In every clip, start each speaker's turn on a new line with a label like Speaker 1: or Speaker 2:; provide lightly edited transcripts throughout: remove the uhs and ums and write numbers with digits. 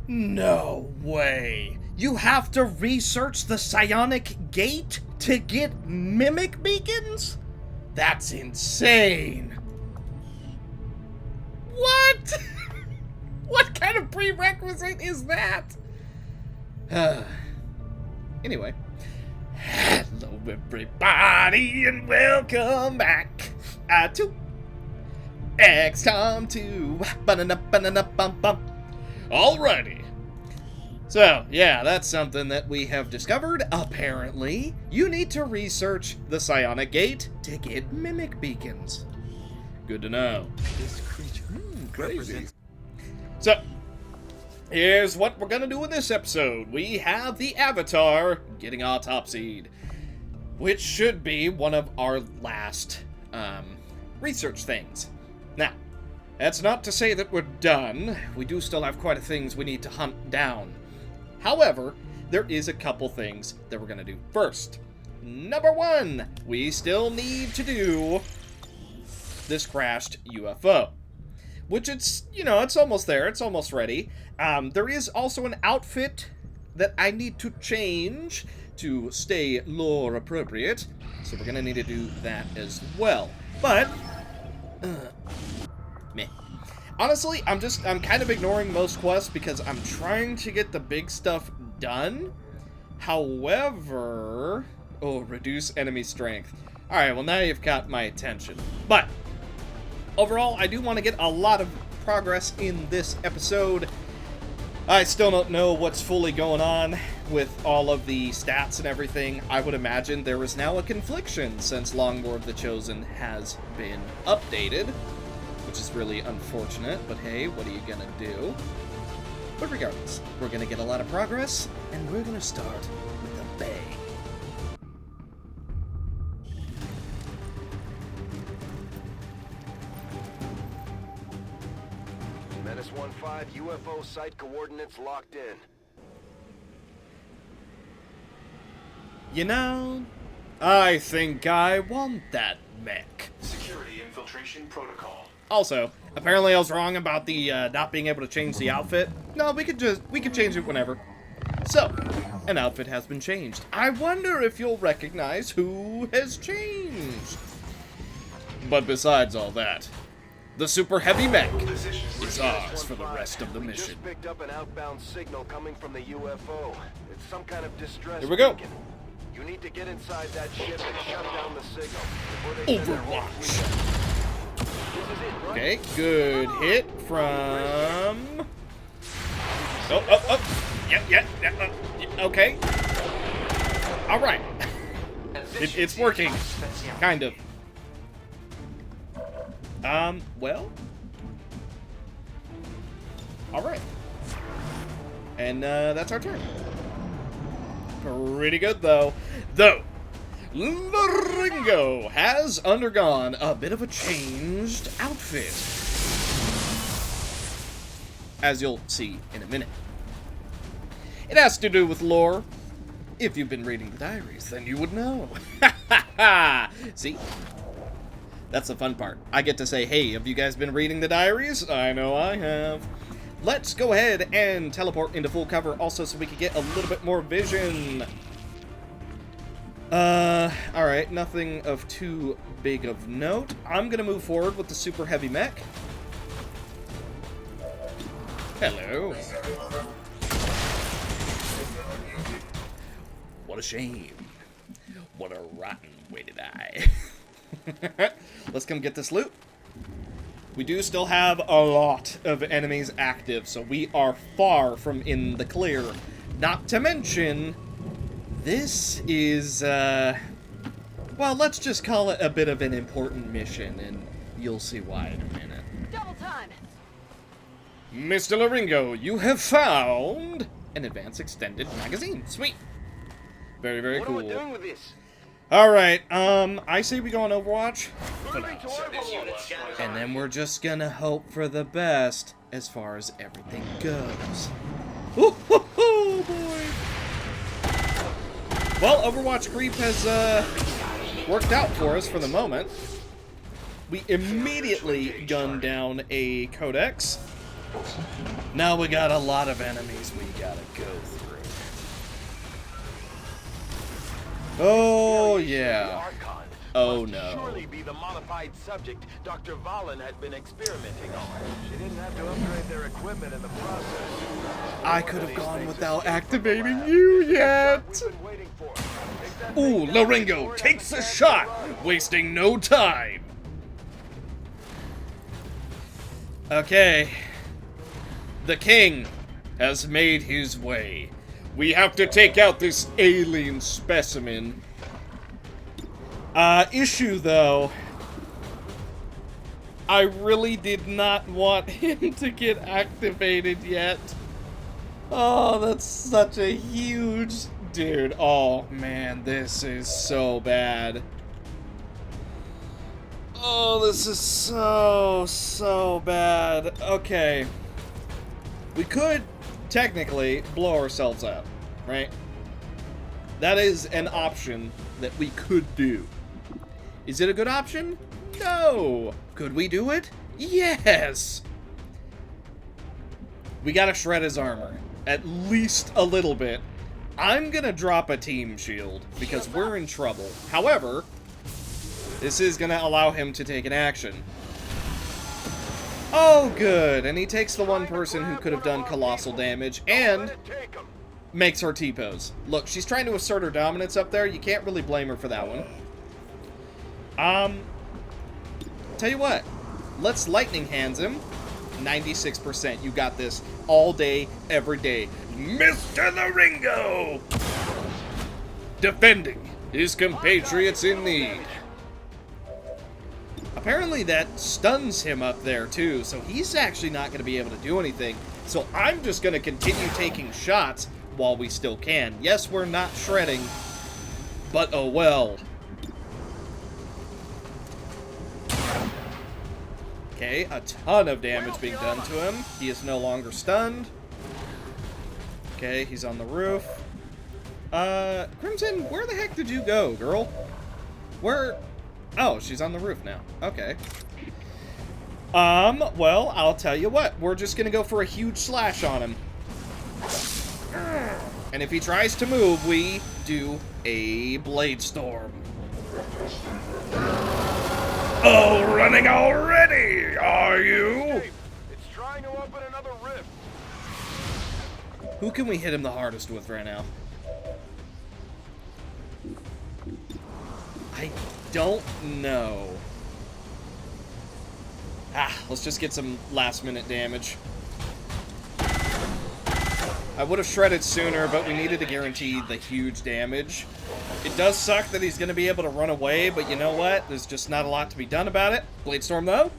Speaker 1: No way! You have to research the psionic gate to get mimic beacons? That's insane! What? What kind of prerequisite is that? Anyway. Hello everybody and welcome back to XCOM2. Alrighty. So, yeah, that's something that we have discovered. Apparently, you need to research the psionic gate to get mimic beacons. Good to know.
Speaker 2: This creature crazy.
Speaker 1: So, here's what we're gonna do in this episode. We have the Avatar getting autopsied, which should be one of our last research things. Now, that's not to say that we're done. We do still have quite a things we need to hunt down. However, there is a couple things that we're gonna do first. Number one, we still need to do this crashed UFO. Which it's almost there. It's almost ready. There is also an outfit that I need to change to stay lore appropriate. So we're going to need to do that as well. But, meh. Honestly, I'm kind of ignoring most quests because I'm trying to get the big stuff done. However, reduce enemy strength. Alright, well now you've got my attention. But, overall, I do want to get a lot of progress in this episode. I still don't know what's fully going on with all of the stats and everything. I would imagine there is now a confliction since Long War of the Chosen has been updated, which is really unfortunate, but hey, what are you gonna do? But regardless, we're gonna get a lot of progress, and we're gonna start with the Bay.
Speaker 2: Menace 1-5, UFO site coordinates locked in.
Speaker 1: You know, I think I want that mech.
Speaker 3: Security infiltration protocol.
Speaker 1: Also, apparently I was wrong about the not being able to change the outfit. No, we could change it whenever. So, an outfit has been changed. I wonder if you'll recognize who has changed. But besides all that, the super heavy mech is ours for the rest of the
Speaker 2: We
Speaker 1: mission.
Speaker 2: just picked up an outbound signal coming from the UFO. It's some kind of distress
Speaker 1: Here we go.
Speaker 2: beacon. You need to get inside that ship and shut down the signal before they send their whole
Speaker 1: Overwatch.
Speaker 2: fleet. This is it, right?
Speaker 1: Okay, good hit from... Oh. Yeah, okay. Alright. It's working. Kind of. Well. Alright. And, that's our turn. Pretty good, though. Ringo has undergone a bit of a changed outfit. As you'll see in a minute. It has to do with lore. If you've been reading the diaries, then you would know. See? That's the fun part. I get to say, hey, have you guys been reading the diaries? I know I have. Let's go ahead and teleport into full cover also so we can get a little bit more vision. Alright, nothing of too big of note. I'm gonna move forward with the super heavy mech. Hello. What a shame. What a rotten way to die. Let's come get this loot. We do still have a lot of enemies active, so we are far from in the clear. Not to mention, this is, well, let's just call it a bit of an important mission, and you'll see why in a minute.
Speaker 4: Double time!
Speaker 1: Mr. Laringo, you have found an advanced extended magazine. Sweet. Very, very
Speaker 2: What
Speaker 1: cool.
Speaker 2: are we doing with this?
Speaker 1: Alright, I say we go on Overwatch.
Speaker 2: Moving to Overwatch.
Speaker 1: And then we're just gonna hope for the best as far as everything goes. Ooh, boy! Well, Overwatch creep has worked out for us for the moment. We immediately gunned down a codex. Now we got a lot of enemies we gotta go through. Oh, yeah. Oh, no.
Speaker 2: Surely be the modified subject Dr. Valen had been experimenting on. She didn't have to upgrade their equipment in the process.
Speaker 1: I could have gone without activating you yet. Ooh, Lorengo takes a shot, wasting no time. Okay. The king has made his way. We have to take out this alien specimen. Issue though, I really did not want him to get activated yet. Oh, that's such a huge... Dude, oh man, this is so bad. Oh, this is so bad. Okay. We could technically blow ourselves up, right? That is an option that we could do. Is it a good option? No. Could we do it? Yes. We gotta shred his armor. At least a little bit. I'm gonna drop a team shield because we're in trouble. However, this is gonna allow him to take an action. Oh, good. And he takes the one person who could have done colossal damage and makes her T-pose. Look, she's trying to assert her dominance up there. You can't really blame her for that one. Tell you what. Let's lightning hands him. 96%. You got this all day, every day. Mr. Lorengo! Defending his compatriots in need. Apparently that stuns him up there too, so he's actually not going to be able to do anything. So I'm just going to continue taking shots while we still can. Yes, we're not shredding, but oh well. Okay, a ton of damage being done to him. He is no longer stunned. Okay, he's on the roof. Crimson, where the heck did you go, girl? Where... Oh, she's on the roof now. Okay. Well, I'll tell you what. We're just gonna go for a huge slash on him. And if he tries to move, we do a blade storm. Oh, running already, are you?
Speaker 2: It's trying to open another rift.
Speaker 1: Who can we hit him the hardest with right now? I don't know. Let's just get some last-minute damage. I would have shredded sooner, but we needed to guarantee the huge damage. It does suck that he's going to be able to run away, but you know what? There's just not a lot to be done about it. Blade Storm, though?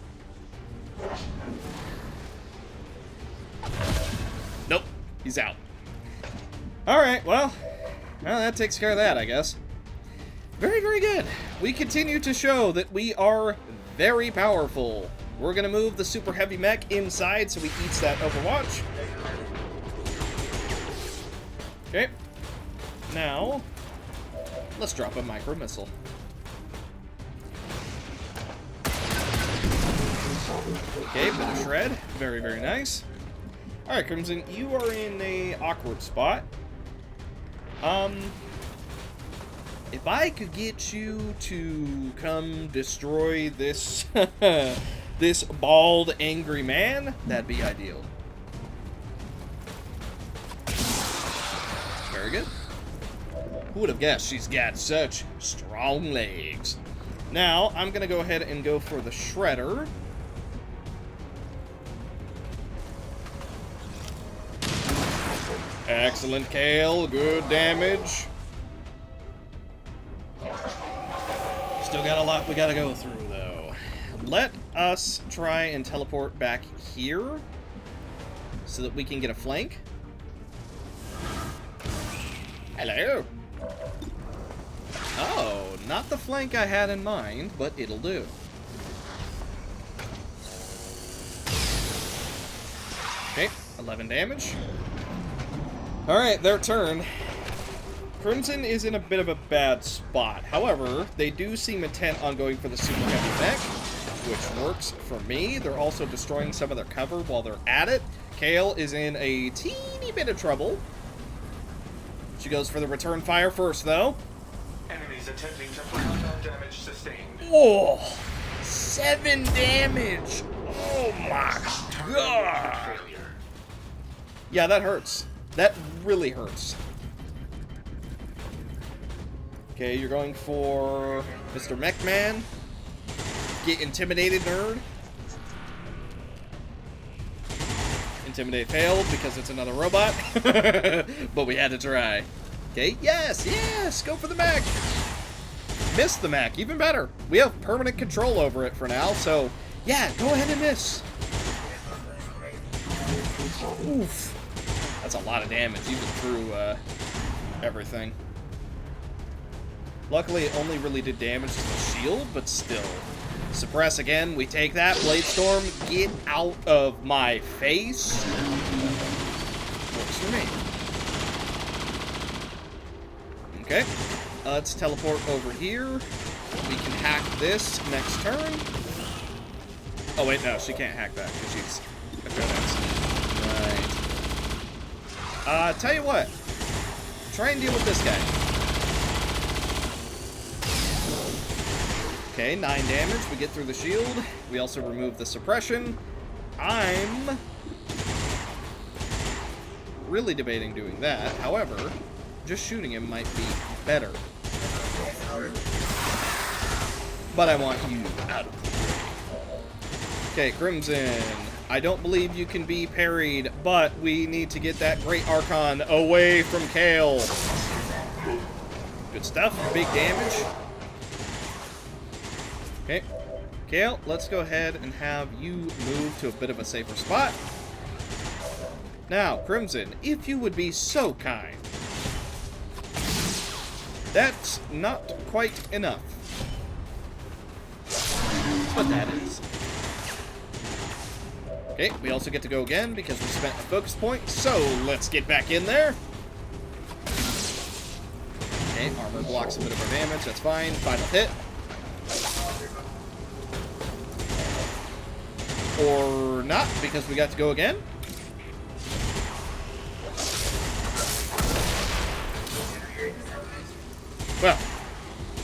Speaker 1: Nope. He's out. Alright, well, that takes care of that, I guess. Very, very good. We continue to show that we are very powerful. We're going to move the super heavy mech inside so he eats that Overwatch. Okay. Now, let's drop a micro missile. Okay, bit of shred. Very, very nice. Alright, Crimson, you are in a awkward spot. If I could get you to come destroy this this bald, angry man, that'd be ideal. Very good. Who would have guessed she's got such strong legs? Now, I'm going to go ahead and go for the Shredder. Excellent, Kale. Good damage. Still got a lot we got to go through, though. Let us try and teleport back here so that we can get a flank. Hello. Oh, not the flank I had in mind, but it'll do. Okay, 11 damage. Alright, their turn. Crimson is in a bit of a bad spot. However, they do seem intent on going for the super heavy mech. which works for me. They're also destroying some of their cover while they're at it. Kale is in a teeny bit of trouble. She goes for the return fire first, though.
Speaker 3: Enemies attempting to fire on damage sustained.
Speaker 1: Oh, 7 damage. Oh my god.
Speaker 3: Failure.
Speaker 1: Yeah, that hurts. That really hurts. Okay, you're going for Mr. Mechman. Get intimidated, nerd. Intimidate failed because it's another robot. But we had to try. Okay, yes, yes, go for the mech. Miss the mech, even better. We have permanent control over it for now, so yeah, go ahead and miss. Oof. That's a lot of damage, even through everything. Luckily, it only really did damage to the shield, but still. Suppress again, we take that. Blade Storm, get out of my face. Works for me. Okay, let's teleport over here. We can hack this next turn. Oh wait, no, she can't hack that because she's a right. Tell you what. Try and deal with this guy. Okay, 9 damage. We get through the shield. We also remove the suppression. I'm really debating doing that. However, just shooting him might be better. But I want you out of the way. Okay, Crimson. I don't believe you can be parried, but we need to get that Great Archon away from Kale. Good stuff. Big damage. Okay. Kale, let's go ahead and have you move to a bit of a safer spot. Now, Crimson, if you would be so kind. That's not quite enough. But that is. Okay, we also get to go again because we spent a focus point, so let's get back in there. Okay, armor blocks a bit of our damage, that's fine. Final hit. Or not, because we got to go again. Well,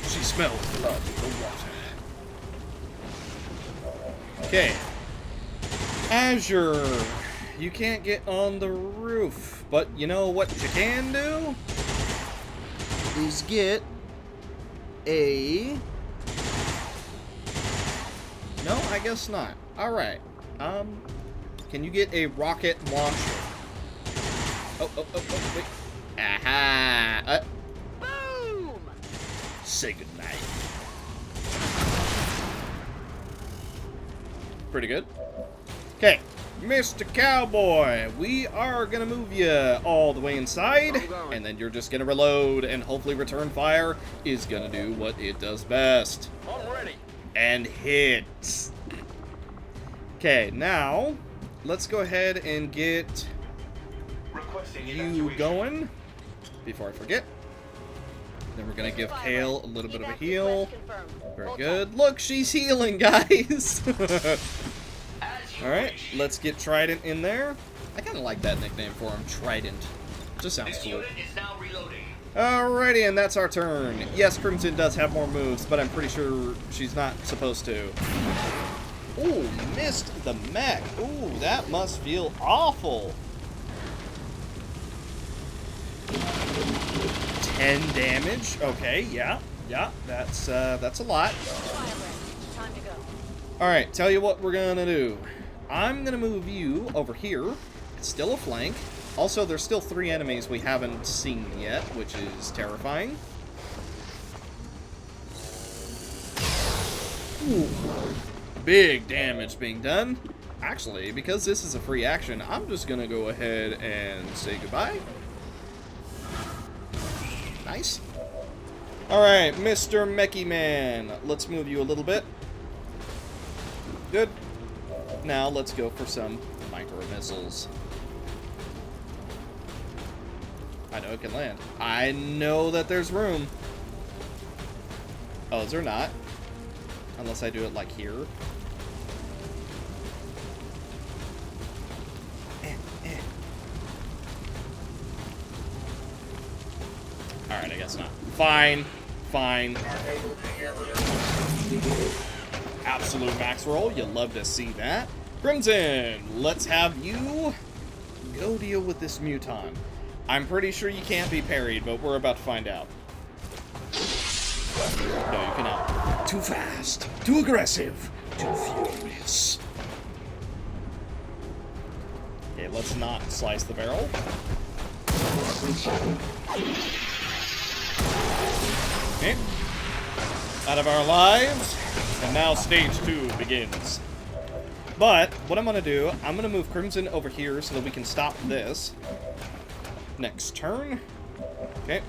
Speaker 1: she smelled blood in the water. Okay. Azure. You can't get on the roof, but you know what you can do? Is get a... No, I guess not. Alright. Can you get a rocket launcher? Oh, wait. Aha!
Speaker 4: Boom!
Speaker 1: Say goodnight. Pretty good. Okay, Mr. Cowboy, we are gonna move you all the way inside, and then you're just gonna reload, and hopefully return fire is gonna do what it does best.
Speaker 2: I'm ready.
Speaker 1: And hit. Okay, now let's go ahead and get
Speaker 3: Requesting
Speaker 1: you
Speaker 3: evacuation.
Speaker 1: going before I forget. Then we're gonna give Kale a little bit of a heal. Very good. Look, she's healing, guys. Alright, let's get Trident in there. I kind of like that nickname for him, Trident. Just sounds
Speaker 3: This
Speaker 1: cool.
Speaker 3: unit is now reloading.
Speaker 1: Alrighty, and that's our turn. Yes, Crimson does have more moves, but I'm pretty sure she's not supposed to. Ooh, missed the mech. Ooh, that must feel awful. 10 damage. Okay, yeah, that's a lot.
Speaker 4: Time to go.
Speaker 1: Alright, tell you what we're gonna do. I'm gonna move you over here. It's still a flank. Also, there's still 3 enemies we haven't seen yet, which is terrifying. Ooh. Big damage being done. Actually, because this is a free action, I'm just gonna go ahead and say goodbye. Nice. Alright, Mr. Mechie Man. Let's move you a little bit. Good. Now let's go for some micro missiles. I know it can land. I know that there's room. Oh, is there not? Unless I do it like here. Alright, I guess not. Fine. Fine. Absolute max roll. You love to see that. Crimson, let's have you go deal with this muton. I'm pretty sure you can't be parried, but we're about to find out. No, you cannot. Too fast. Too aggressive. Too furious. Okay, let's not slice the barrel. Okay. Out of our lives. And now stage 2 begins. But, what I'm going to do, I'm going to move Crimson over here so that we can stop this. Next turn. Okay.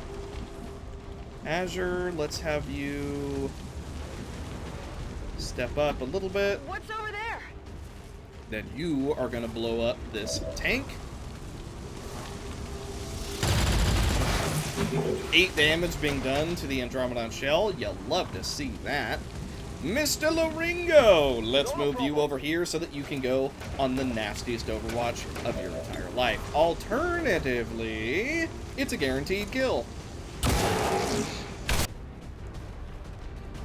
Speaker 1: Azure, let's have you step up a little bit.
Speaker 4: What's over there?
Speaker 1: Then you are going to blow up this tank. 8 damage being done to the Andromedon shell. You'll love to see that. Mr. Laringo, let's move you over here so that you can go on the nastiest Overwatch of your entire life. Alternatively, it's a guaranteed kill.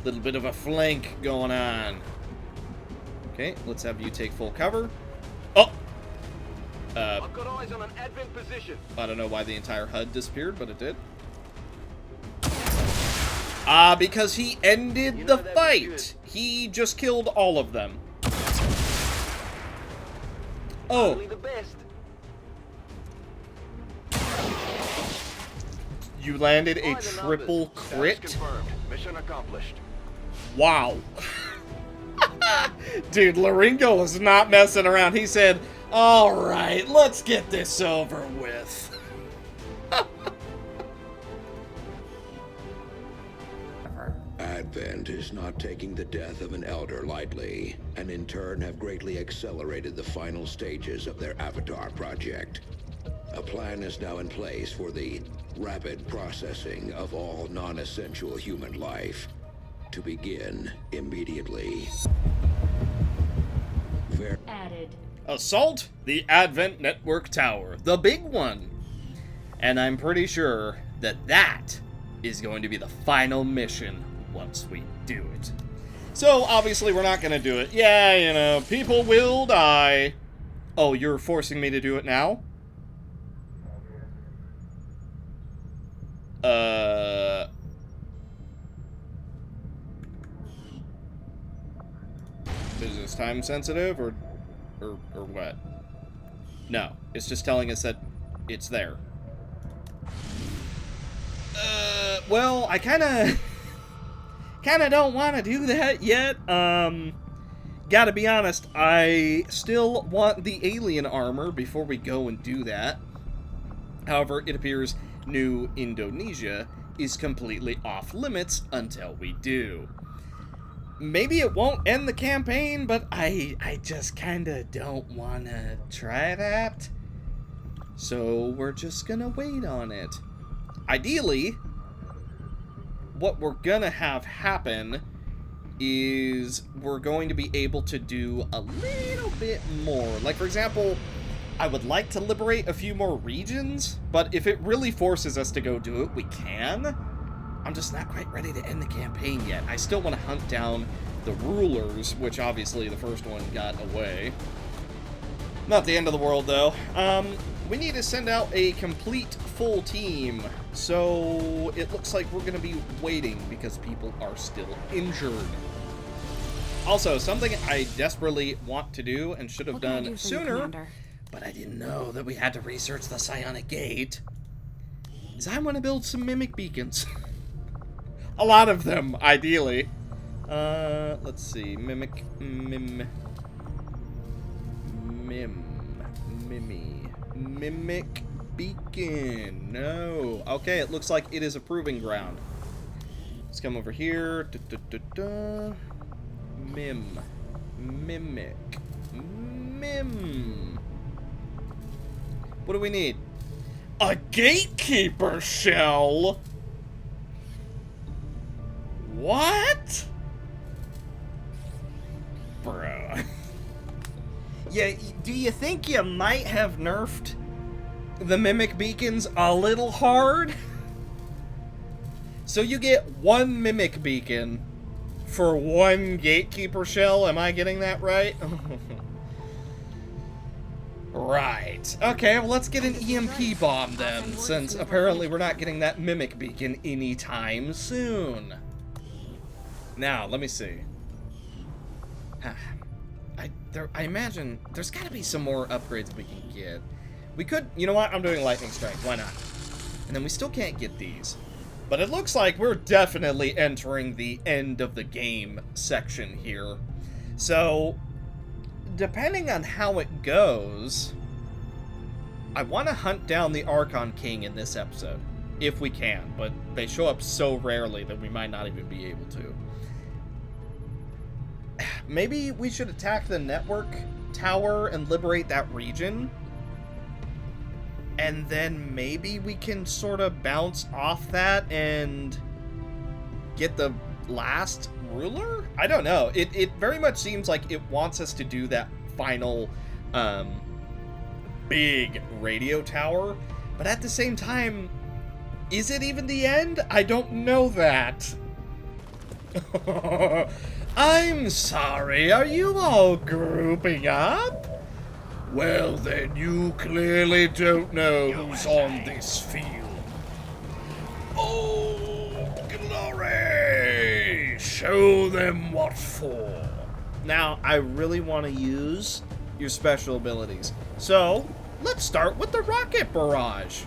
Speaker 1: Little bit of a flank going on. Okay, let's have you take full cover. Oh!
Speaker 2: I've got eyes on an advent position.
Speaker 1: I don't know why the entire HUD disappeared, but it did. Because he ended the fight. He just killed all of them. Oh.
Speaker 2: Only the best.
Speaker 1: You landed a
Speaker 2: By the
Speaker 1: triple
Speaker 2: numbers.
Speaker 1: crit?
Speaker 2: Status confirmed. Mission accomplished.
Speaker 1: Wow. Dude, Laringo was not messing around. He said, alright, let's get this over with.
Speaker 5: Advent is not taking the death of an elder lightly, and in turn have greatly accelerated the final stages of their Avatar project. A plan is now in place for the rapid processing of all non-essential human life to begin immediately.
Speaker 6: Added.
Speaker 1: Assault the Advent Network Tower, the big one. And I'm pretty sure that that is going to be the final mission once we do it. So, obviously, we're not going to do it. Yeah, you know, people will die. Oh, you're forcing me to do it now? Is this time sensitive, or what? No, it's just telling us that it's there. Well, I kinda don't want to do that yet. Gotta be honest, I still want the alien armor before we go and do that. However, it appears New Indonesia is completely off limits until we do. Maybe it won't end the campaign, but I just kinda don't wanna try that. So we're just gonna wait on it. Ideally, what we're gonna have happen is we're going to be able to do a little bit more. Like, for example, I would like to liberate a few more regions, but if it really forces us to go do it, we can. I'm just not quite ready to end the campaign yet. I still want to hunt down the rulers, which obviously the first one got away. Not the end of the world, though. We need to send out a complete full team, so it looks like we're going to be waiting because people are still injured. Also, something I desperately want to do and should have done sooner, but I didn't know that we had to research the Psionic Gate, is I want to build some mimic beacons. A lot of them, ideally. Let's see. Mimic beacon. No. Okay, it looks like it is a proving ground. Let's come over here. Mimic. What do we need? A gatekeeper shell? What? Bro. Yeah, do you think you might have nerfed the mimic beacons a little hard? So you get one mimic beacon for one gatekeeper shell. Am I getting that right? Right. Okay, well, let's get an EMP bomb then, since apparently we're not getting that mimic beacon anytime soon. Now, let me see. I imagine there's got to be some more upgrades we can get. We could, you know what? I'm doing lightning strike. Why not? And then we still can't get these. But it looks like we're definitely entering the end of the game section here. So, depending on how it goes, I want to hunt down the Archon King in this episode. If we can, but they show up so rarely that we might not even be able to. Maybe we should attack the network tower and liberate that region. And then maybe we can sort of bounce off that and get the last ruler? I don't know. It very much seems like it wants us to do that final big radio tower. But at the same time, is it even the end? I don't know that. I'm sorry, are you all grouping up? Well, then you clearly don't know who's on this field. Oh, glory! Show them what for. Now, I really want to use your special abilities. So, let's start with the rocket barrage.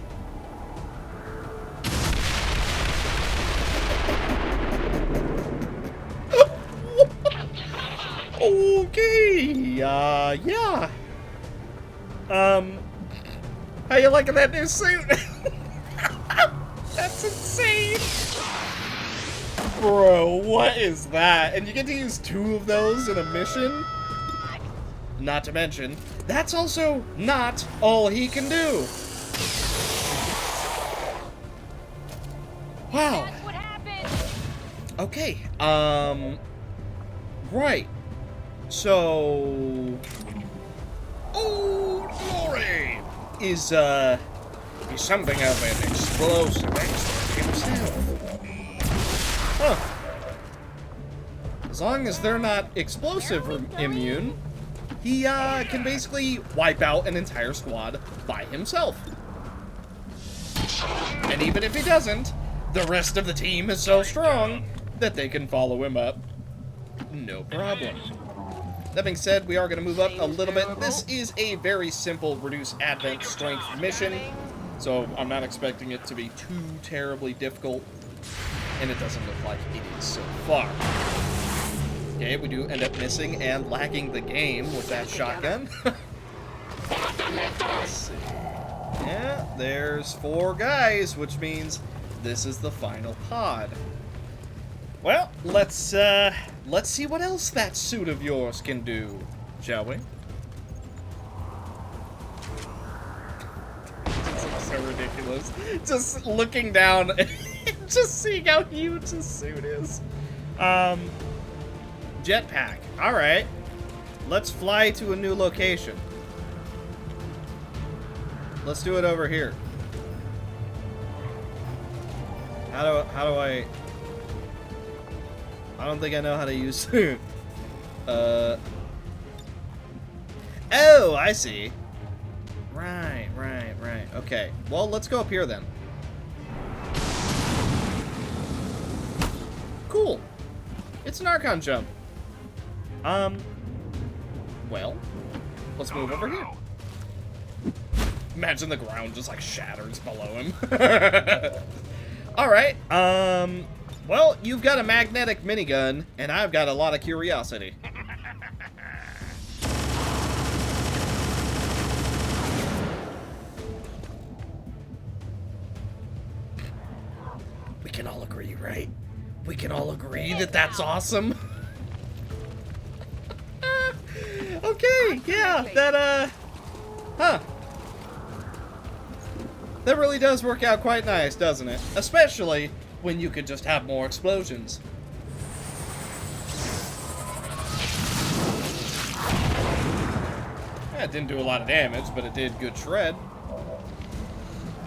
Speaker 1: Okay, yeah. How you liking that new suit? That's insane. Bro, what is that? And you get to use 2 of those in a mission? Not to mention, that's also not all he can do. Wow.
Speaker 4: That's what happened.
Speaker 1: Okay, right. So, oh, glory is something of an explosive expert himself. Huh. As long as they're not explosive immune, he can basically wipe out an entire squad by himself. And even if he doesn't, the rest of the team is so strong that they can follow him up. No problem. That being said, we are going to move up a little bit. This is a very simple reduce advent strength mission, so I'm not expecting it to be too terribly difficult, and it doesn't look like it is so far. Okay, we do end up missing and lagging the game with that shotgun. Let's see. Yeah, there's 4 guys, which means this is the final pod. Well, let's see what else that suit of yours can do, shall we? This is so ridiculous. Just looking down and just seeing how huge the suit is. Jetpack. Alright. Let's fly to a new location. Let's do it over here. How do I... I don't think I know how to use... Oh, I see. Right. Okay. Well, let's go up here then. Cool. It's an Archon jump. Well, let's move over here. Imagine the ground just like shatters below him. Alright, well, you've got a magnetic minigun, and I've got a lot of curiosity. We can all agree, right? We can all agree that that's awesome. Okay, yeah, that, that really does work out quite nice, doesn't it? Especially when you could just have more explosions. Yeah, it didn't do a lot of damage, but it did good shred.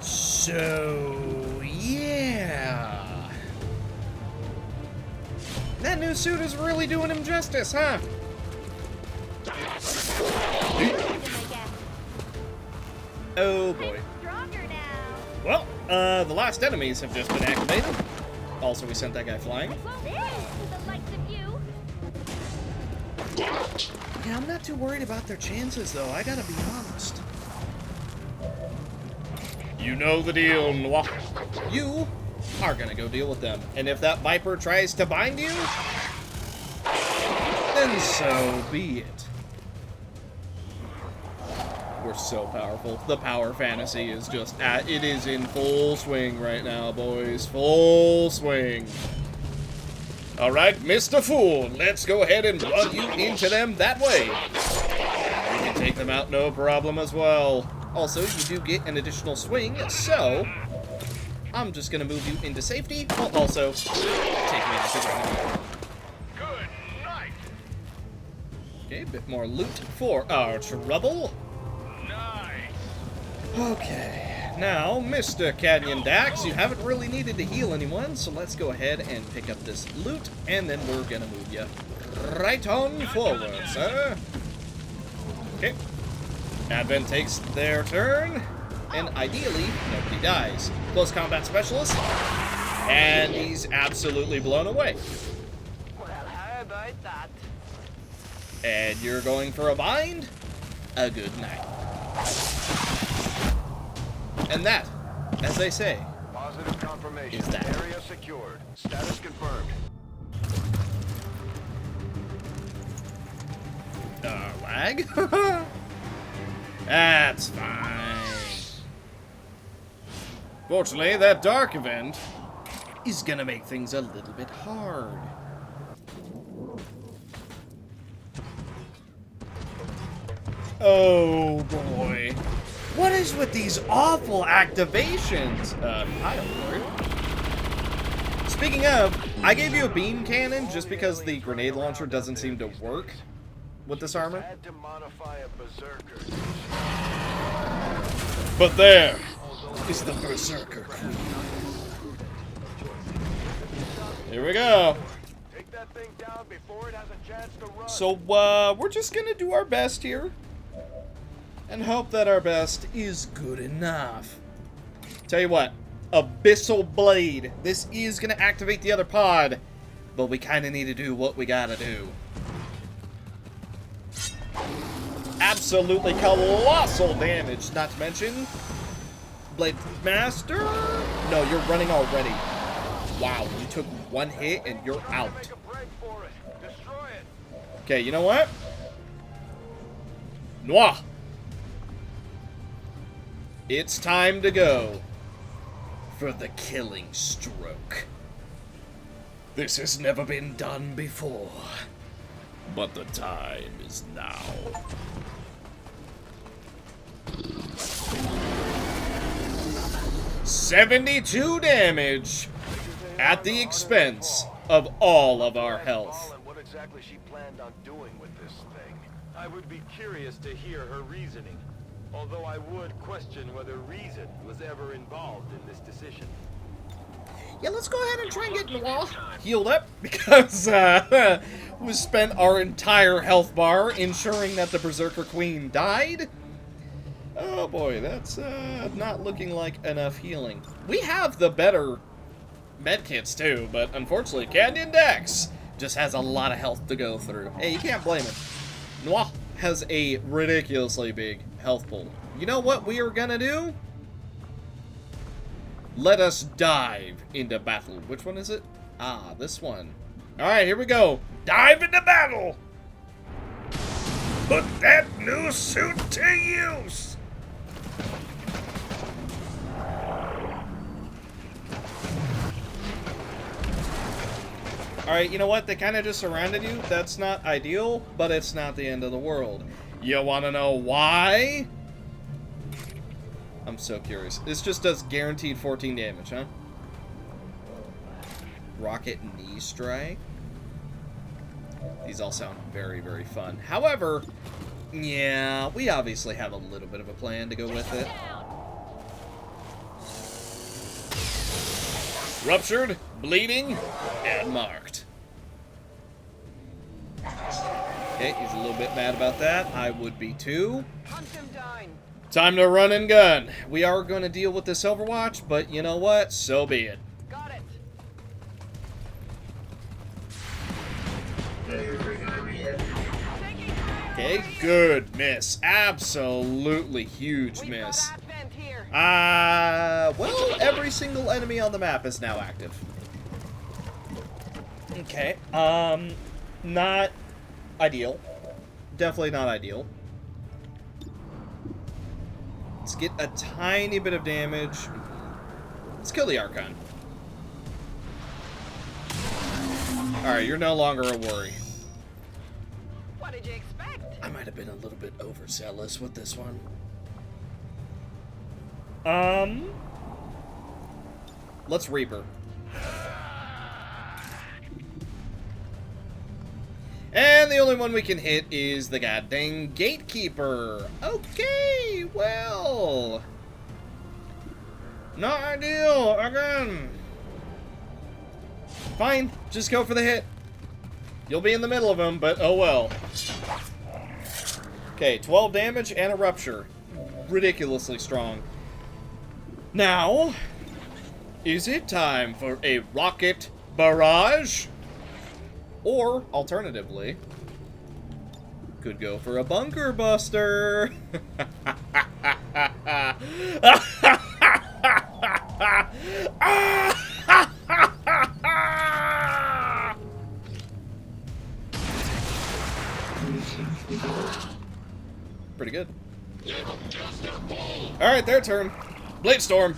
Speaker 1: So, yeah. That new suit is really doing him justice, huh? Oh boy.
Speaker 4: Stronger now.
Speaker 1: Well, the last enemies have just been activated. Also, we sent that guy flying.
Speaker 4: This is the likes of you.
Speaker 1: Yeah, I'm not too worried about their chances, though. I gotta be honest. You know the deal, Noir. You are gonna go deal with them. And if that Viper tries to bind you, then so be it. We're so powerful. The power fantasy is just it is in full swing right now, boys. Full swing. All right, Mr. Fool, let's go ahead and run you into them that way. We can take them out no problem as well. Also, you do get an additional swing, so I'm just gonna move you into safety, while also take me out to ground.
Speaker 2: Good night.
Speaker 1: Okay, a bit more loot for our trouble. Okay, now, Mr. Canyon Dax, you haven't really needed to heal anyone, so let's go ahead and pick up this loot, and then we're gonna move you right on forward, sir. Okay. Advent takes their turn, and ideally, nobody dies. Close combat specialist, and he's absolutely blown away.
Speaker 2: Well, how about that?
Speaker 1: And you're going for a bind? A good night. And that, as they say,
Speaker 2: Positive confirmation.
Speaker 1: Is that?
Speaker 2: Area secured. Status confirmed.
Speaker 1: Lag? That's fine. Fortunately, that dark event is gonna make things a little bit hard. Oh boy. What is with these awful activations? Hi, Lord. Speaking of, I gave you a beam cannon just because the grenade launcher doesn't seem to work with this armor.
Speaker 2: Had to modify a berserker.
Speaker 1: But there is the Berserker Queen. Here we go.
Speaker 2: Take that thing down before it has a chance to run.
Speaker 1: So, we're just gonna do our best here. And hope that our best is good enough. Tell you what, Abyssal Blade. This is gonna activate the other pod. But we kinda need to do what we gotta do. Absolutely colossal damage, not to mention Blade Master? No, you're running already. Wow, you took one hit and you're out.
Speaker 2: Make a break for it. Destroy it.
Speaker 1: Okay, you know what? Noir! It's time to go for the killing stroke. This has never been done before, but the time is now. $72 damage at the expense of all of our health.
Speaker 2: What exactly she planned on doing with this thing? I would be curious to hear her reasoning. Although I would question whether reason was ever involved in this decision.
Speaker 1: Yeah, let's go ahead and try and get Noir healed up, because we spent our entire health bar ensuring that the Berserker Queen died. Oh boy, that's not looking like enough healing. We have the better medkits too, but unfortunately Canyon Dex just has a lot of health to go through. Hey, you can't blame him. Noir has a ridiculously big health pool. You know what we are gonna do? Let us dive into battle. Which one is it? Ah, this one. Alright, here we go. Dive into battle! Put that new suit to use! Alright, you know what? They kind of just surrounded you. That's not ideal, but it's not the end of the world. You want to know why? I'm so curious. This just does guaranteed 14 damage, huh? Rocket knee strike. These all sound very, very fun. However, yeah, we obviously have a little bit of a plan to go with it. Ruptured, bleeding, and marked. Okay, he's a little bit mad about that. I would be too.
Speaker 6: Hunt him down.
Speaker 1: Time to run and gun. We are going to deal with this Overwatch, but you know what? So be it.
Speaker 6: Got it.
Speaker 1: Okay, good miss. Absolutely huge
Speaker 6: We've
Speaker 1: miss.
Speaker 6: got advent here.
Speaker 1: Well, every single enemy on the map is now active. Okay, not ideal. Definitely not ideal. Let's get a tiny bit of damage. Let's kill the Archon. Alright, you're no longer a worry.
Speaker 6: What did you expect?
Speaker 1: I might have been a little bit overzealous with this one. Let's Reaper. And the only one we can hit is the goddamn Gatekeeper. Okay, well. Not ideal, again. Fine, just go for the hit. You'll be in the middle of him, but oh well. Okay, 12 damage and a rupture. Ridiculously strong. Now, is it time for a rocket barrage? Or, alternatively, could go for a bunker buster. Pretty good. Alright, their turn. Blade Storm.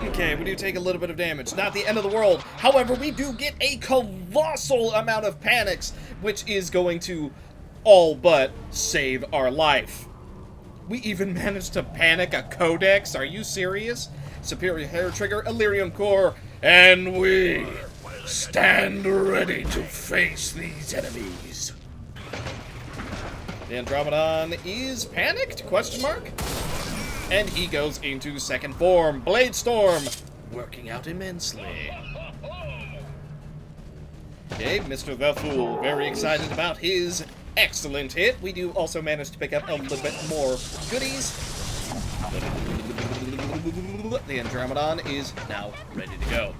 Speaker 1: Okay, we do take a little bit of damage. Not the end of the world. However, we do get a colossal amount of panics, which is going to all but save our life. We even managed to panic a Codex. Are you serious? Superior Hair Trigger, Illyrium Core, and we stand ready to face these enemies. The Andromedon is panicked? Question mark? And he goes into second form. Blade Storm, working out immensely. Okay, Mr. The Fool, very excited about his excellent hit. We do also manage to pick up a little bit more goodies. The Andromedon is now ready to go.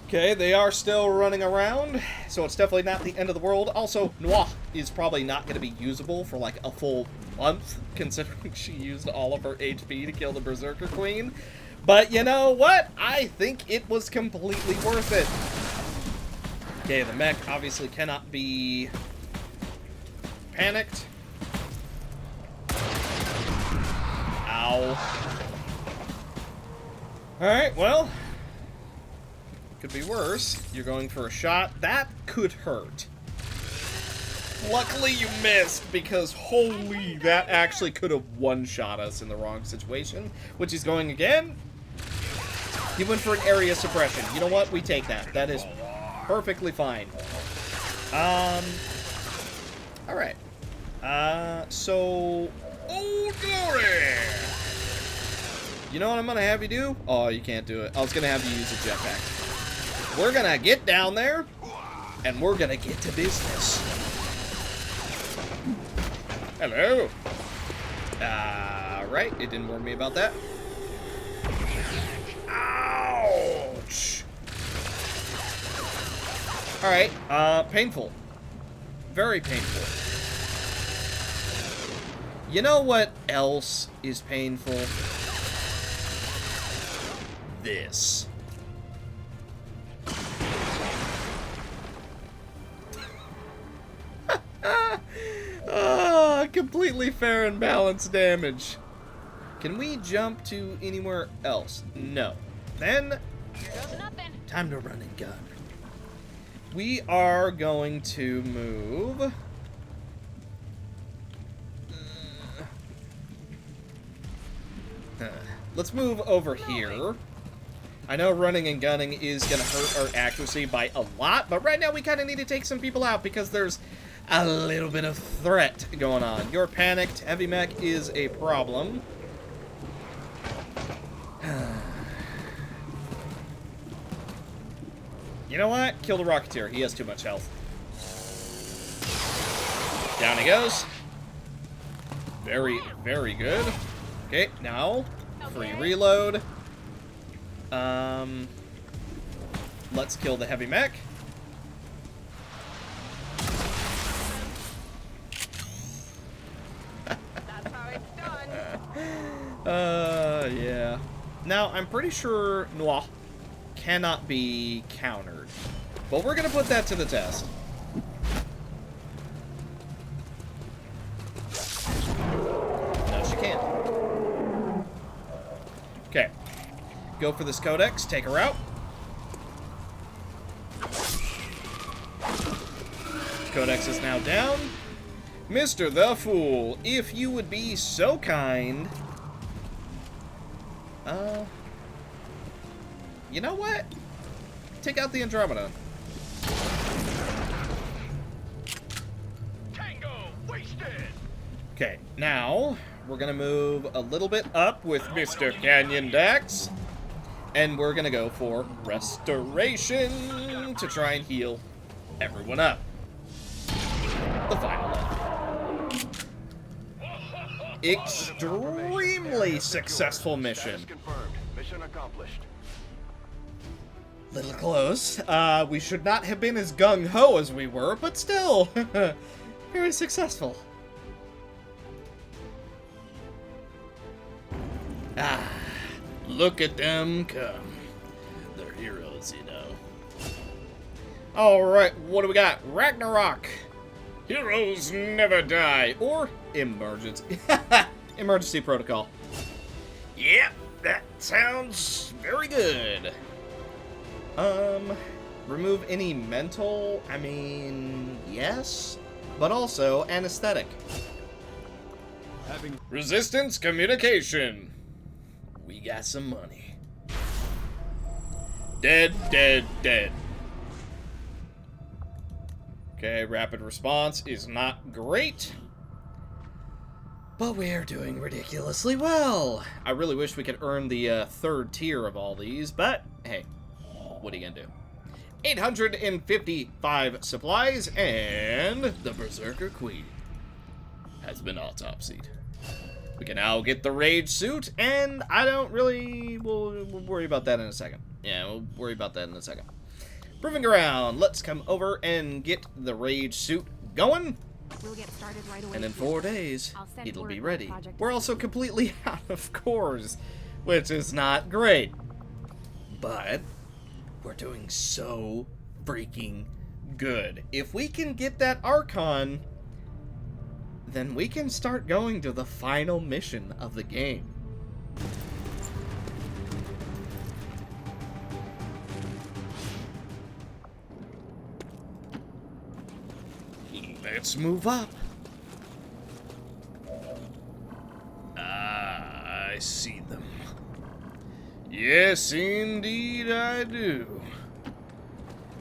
Speaker 1: Okay, they are still running around, so it's definitely not the end of the world. Also, Noir is probably not going to be usable for like a full month, considering she used all of her HP to kill the Berserker Queen. But you know what? I think it was completely worth it. Okay, the mech obviously cannot be panicked. Ow. Alright, well, could be worse. You're going for a shot. That could hurt. Luckily you missed, because holy, that actually could have one-shot us in the wrong situation. Which he's going again. He went for an area suppression. You know what? We take that. That is perfectly fine. Alright. So... Oh, glory! You know what I'm gonna have you do? Oh, you can't do it. I was gonna have you use a jetpack. We're gonna get down there, and we're gonna get to business. Hello. Right, it didn't warn me about that. Ouch. Alright, painful. Very painful. You know what else is painful? This. Completely fair and balanced damage. Can we jump to anywhere else? No. Then, time to run and gun. We are going to move. Let's move over here. I know running and gunning is going to hurt our accuracy by a lot, but right now we kind of need to take some people out because there's a little bit of threat going on. You're panicked. Heavy mech is a problem. You know what? Kill the Rocketeer. He has too much health. Down he goes. Very, very good. Okay, now, free reload. Let's kill the heavy mech.
Speaker 6: That's how it's done.
Speaker 1: Yeah. Now, I'm pretty sure Noir cannot be countered. But we're gonna put that to the test. No, she can't. Okay. Go for this Codex, take her out. Codex is now down. Mr. the Fool, if you would be so kind. You know what? Take out the Andromeda.
Speaker 2: Tango wasted.
Speaker 1: Okay, now we're gonna move a little bit up with Mr. Canyon Dax. And we're gonna go for Restoration to try and heal everyone up. The final one. Extremely successful mission.
Speaker 2: Status confirmed. Mission accomplished.
Speaker 1: Little close. We should not have been as gung-ho as we were, but still, very successful. Ah, look at them come. They're heroes, you know. Alright, what do we got? Ragnarok. Heroes never die. Or emergency. Emergency protocol. Yep, that sounds very good. Remove any mental? I mean, yes. But also anesthetic. Resistance communication. We got some money. Dead, dead, dead. Okay, rapid response is not great. But we're doing ridiculously well. I really wish we could earn the third tier of all these, but hey, what are you gonna do? 855 supplies, and the Berserker Queen has been autopsied. We can now get the Rage suit, and I don't really... We'll worry about that in a second. Yeah, we'll worry about that in a second. Proving ground. Let's come over and get the Rage suit going.
Speaker 7: We'll get started right away.
Speaker 1: And in 4 days,
Speaker 7: I'll send
Speaker 1: it'll
Speaker 7: word
Speaker 1: be
Speaker 7: when the
Speaker 1: ready.
Speaker 7: project
Speaker 1: We're
Speaker 7: is
Speaker 1: also
Speaker 7: complete.
Speaker 1: completely out of cores, which is not great. But we're doing so freaking good. If we can get that Archon, then we can start going to the final mission of the game. Let's move up. Ah, I see them. Yes, indeed I do.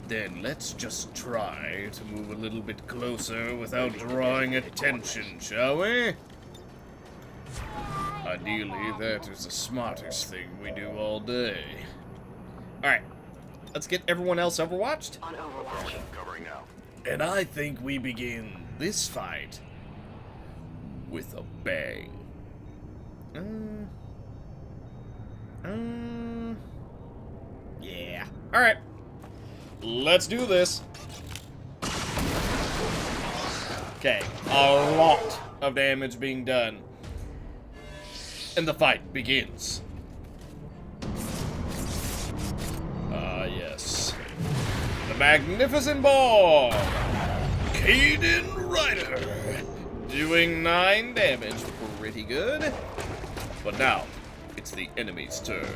Speaker 1: Then let's just try to move a little bit closer without drawing attention, shall we? Ideally, that is the smartest thing we do all day. Alright, let's get everyone else overwatched.
Speaker 6: On Overwatch.
Speaker 2: Covering now.
Speaker 1: And I think we begin this fight with a bang. Yeah. Alright. Let's do this. Okay. A lot of damage being done. And the fight begins. Ah, yes. The Magnificent Ball! Caden Ryder! Doing 9 damage. Pretty good. But now, it's the enemy's turn.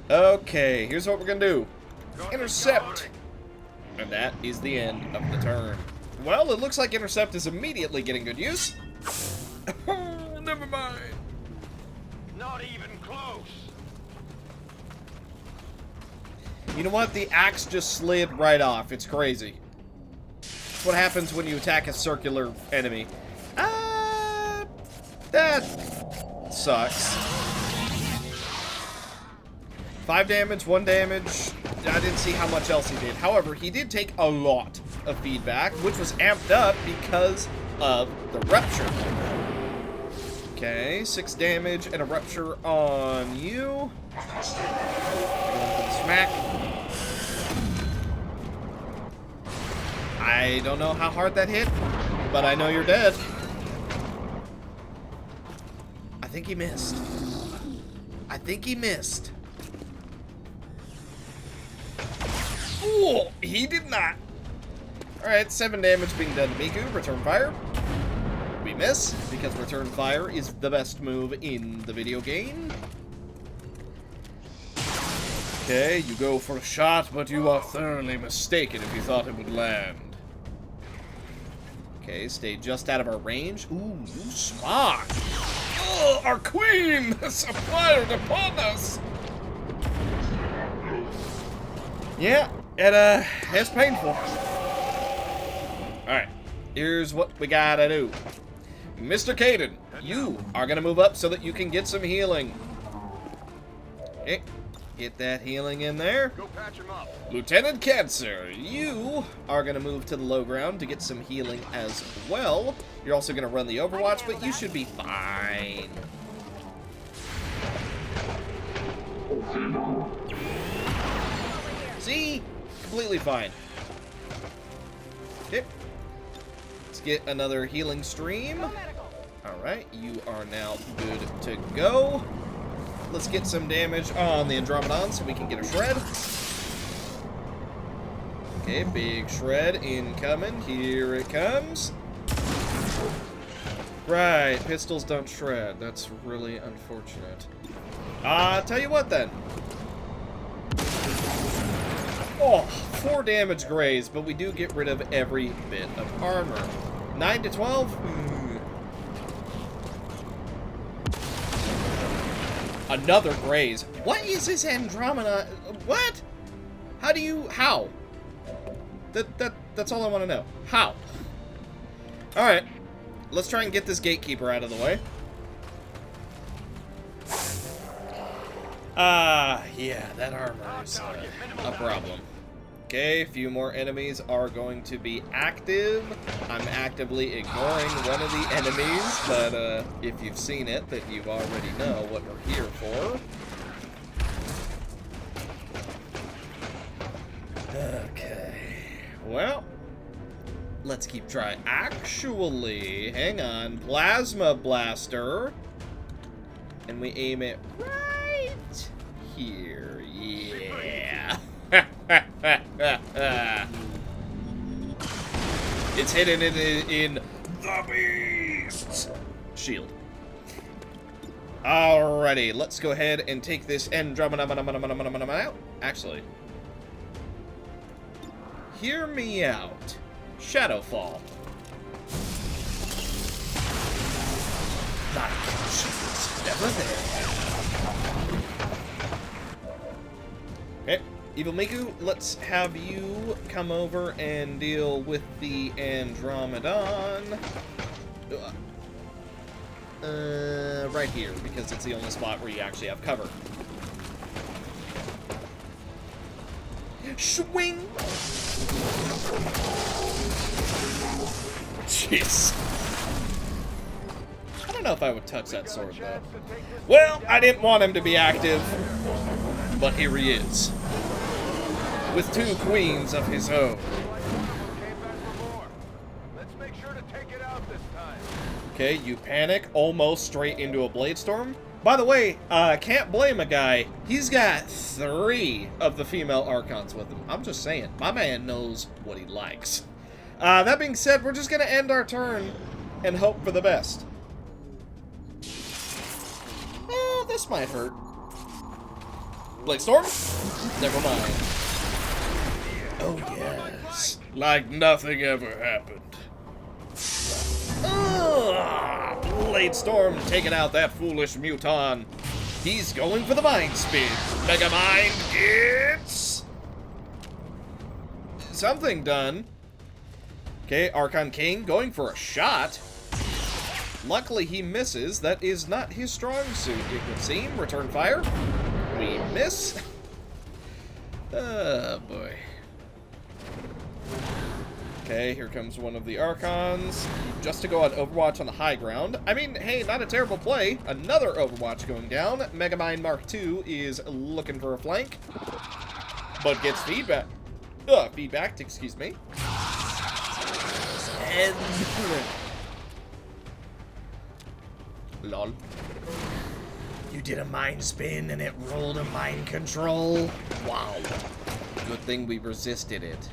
Speaker 1: Okay, here's what we're gonna do. Intercept! And that is the end of the turn. Well, it looks like Intercept is immediately getting good use. Never mind.
Speaker 2: Not even close.
Speaker 1: You know what? The axe just slid right off. It's crazy. That's what happens when you attack a circular enemy. That sucks. 5 damage, 1 damage. I didn't see how much else he did. However, he did take a lot of feedback, which was amped up because of the rupture. Okay, 6 damage and a rupture on you. Going for the smack. I don't know how hard that hit, but I know you're dead. I think he missed. I think he missed. Ooh, he did not. Alright, 7 damage being done to Miku. Return fire. We miss, because return fire is the best move in the video game. Okay, you go for a shot, but you are thoroughly mistaken if you thought it would land. Okay, stay just out of our range. Ooh, you smart. Oh, our queen has fired upon us. Yeah, it's painful. Alright, here's what we gotta do. Mr. Caden, you are gonna move up so that you can get some healing. Okay, get that healing in there.
Speaker 2: Go patch him up.
Speaker 1: Lieutenant Cancer, you are gonna move to the low ground to get some healing as well. You're also gonna run the Overwatch, but you should be fine. See? Completely fine. Okay. Let's get another healing stream. Alright, you are now good to go. Let's get some damage on the Andromedon so we can get a shred. Okay, big shred incoming. Here it comes. Right, pistols don't shred. That's really unfortunate. Tell you what then. Oh, 4 damage graze, but we do get rid of every bit of armor. 9 to 12? Another graze. What is this Andromeda? What? How do you... How? That's all I want to know. How? Alright. Let's try and get this gatekeeper out of the way. Yeah, that armor is a problem. Okay, a few more enemies are going to be active. I'm actively ignoring one of the enemies, but if you've seen it, then you already know what we're here for. Okay, well, let's keep trying. Actually, hang on, Plasma Blaster, and we aim it right here, yeah. It's hidden in the Beast's shield. Alrighty, let's go ahead and take this Andromeda out. Actually, hear me out. Shadowfall. Like she's never there. Okay, Evil Miku, let's have you come over and deal with the Andromedon. Right here, because it's the only spot where you actually have cover. Swing! Jeez. I don't know if I would touch that sword, though. Well, I didn't want him to be active, but here he is. With 2 queens of his own.
Speaker 2: Let's make sure to take it out this time.
Speaker 1: Okay, you panic almost straight into a Blade Storm. By the way, can't blame a guy. He's got 3 of the female Archons with him. I'm just saying, my man knows what he likes. That being said, we're just going to end our turn and hope for the best. This might hurt. Blade Storm? Never mind. Oh, yes. Like nothing ever happened. Blade Storm taking out that foolish Muton. He's going for the Mind Spin. Mega Mind gets something done. Okay, Archon King going for a shot. Luckily he misses. That is not his strong suit, it would seem. Return fire. We miss. Oh boy. Okay, here comes one of the Archons. Just to go on Overwatch on the high ground. I mean, hey, not a terrible play. Another Overwatch going down. Megamind Mark II is looking for a flank, but gets feedback. Feedback, excuse me. And... lol. You did a mind spin and it rolled a mind control? Wow. Good thing we resisted it.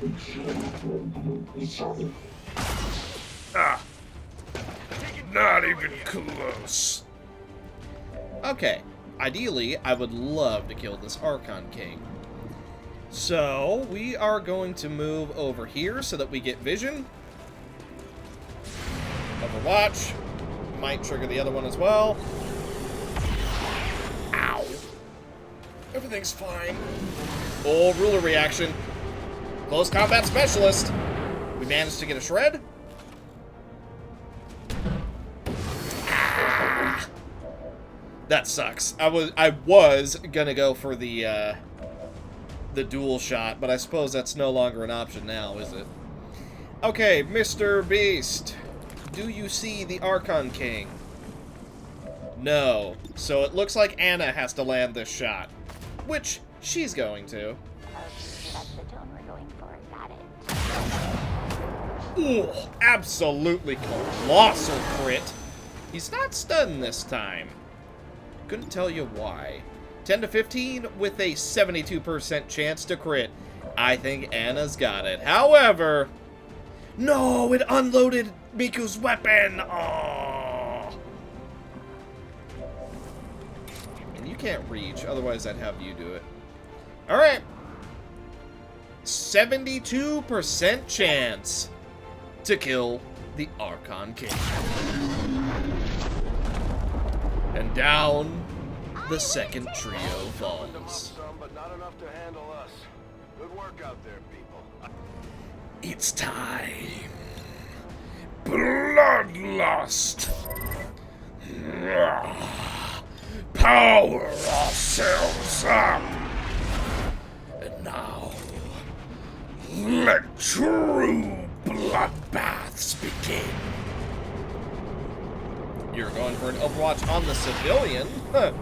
Speaker 1: Ah. Not even close. Okay. Ideally, I would love to kill this Archon King. So, we are going to move over here so that we get vision. Overwatch. Might trigger the other one as well. Ow. Everything's fine. Oh, ruler reaction. Close combat specialist. We managed to get a shred. Ah. That sucks. I was gonna go for the dual shot, but I suppose that's no longer an option now, is it? Okay, Mr. Beast. Do you see the Archon King? No. So it looks like Anna has to land this shot. Which she's going to.
Speaker 4: That's the tone we're going for, got it.
Speaker 1: Ooh, absolutely colossal crit. He's not stunned this time. Couldn't tell you why. 10 to 15 with a 72% chance to crit. I think Anna's got it. However, no, it unloaded Miku's weapon. Oh. And you can't reach, otherwise I'd have you do it. All right. 72% chance to kill the Archon King. And down the second trio falls.
Speaker 2: But not enough to handle us. Good work out there, people.
Speaker 1: It's time. Bloodlust. Power ourselves up. And now, let true bloodbaths begin. You're going for an Overwatch on the civilian? Huh.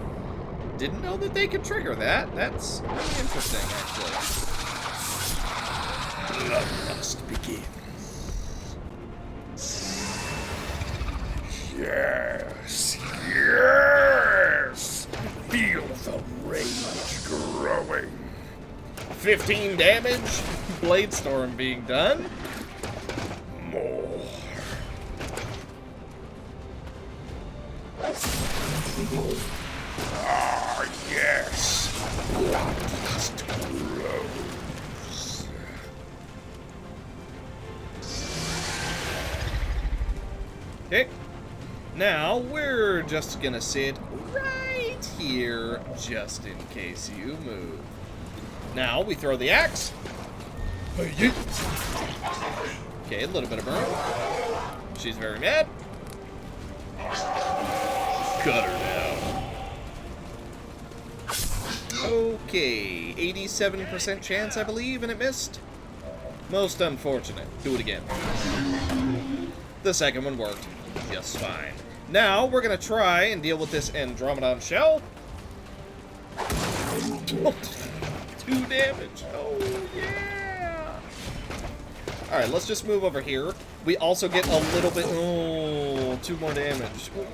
Speaker 1: Didn't know that they could trigger that. That's really interesting, actually. Bloodlust begins. Yes, yes! Feel the rage growing. 15 damage. Blade Storm being done. More. Ah, yes. Bloodlust grows. Okay. Now, we're just gonna sit right here, just in case you move. Now, we throw the axe. Okay, a little bit of burn. She's very mad. Cut her down. Okay, 87% chance, I believe, and it missed. Most unfortunate. Do it again. The second one worked just fine. Now, we're going to try and deal with this Andromedon shell. 2 damage. Oh, yeah. Alright, let's just move over here. We also get a little bit... Oh, 2 more damage. Oh,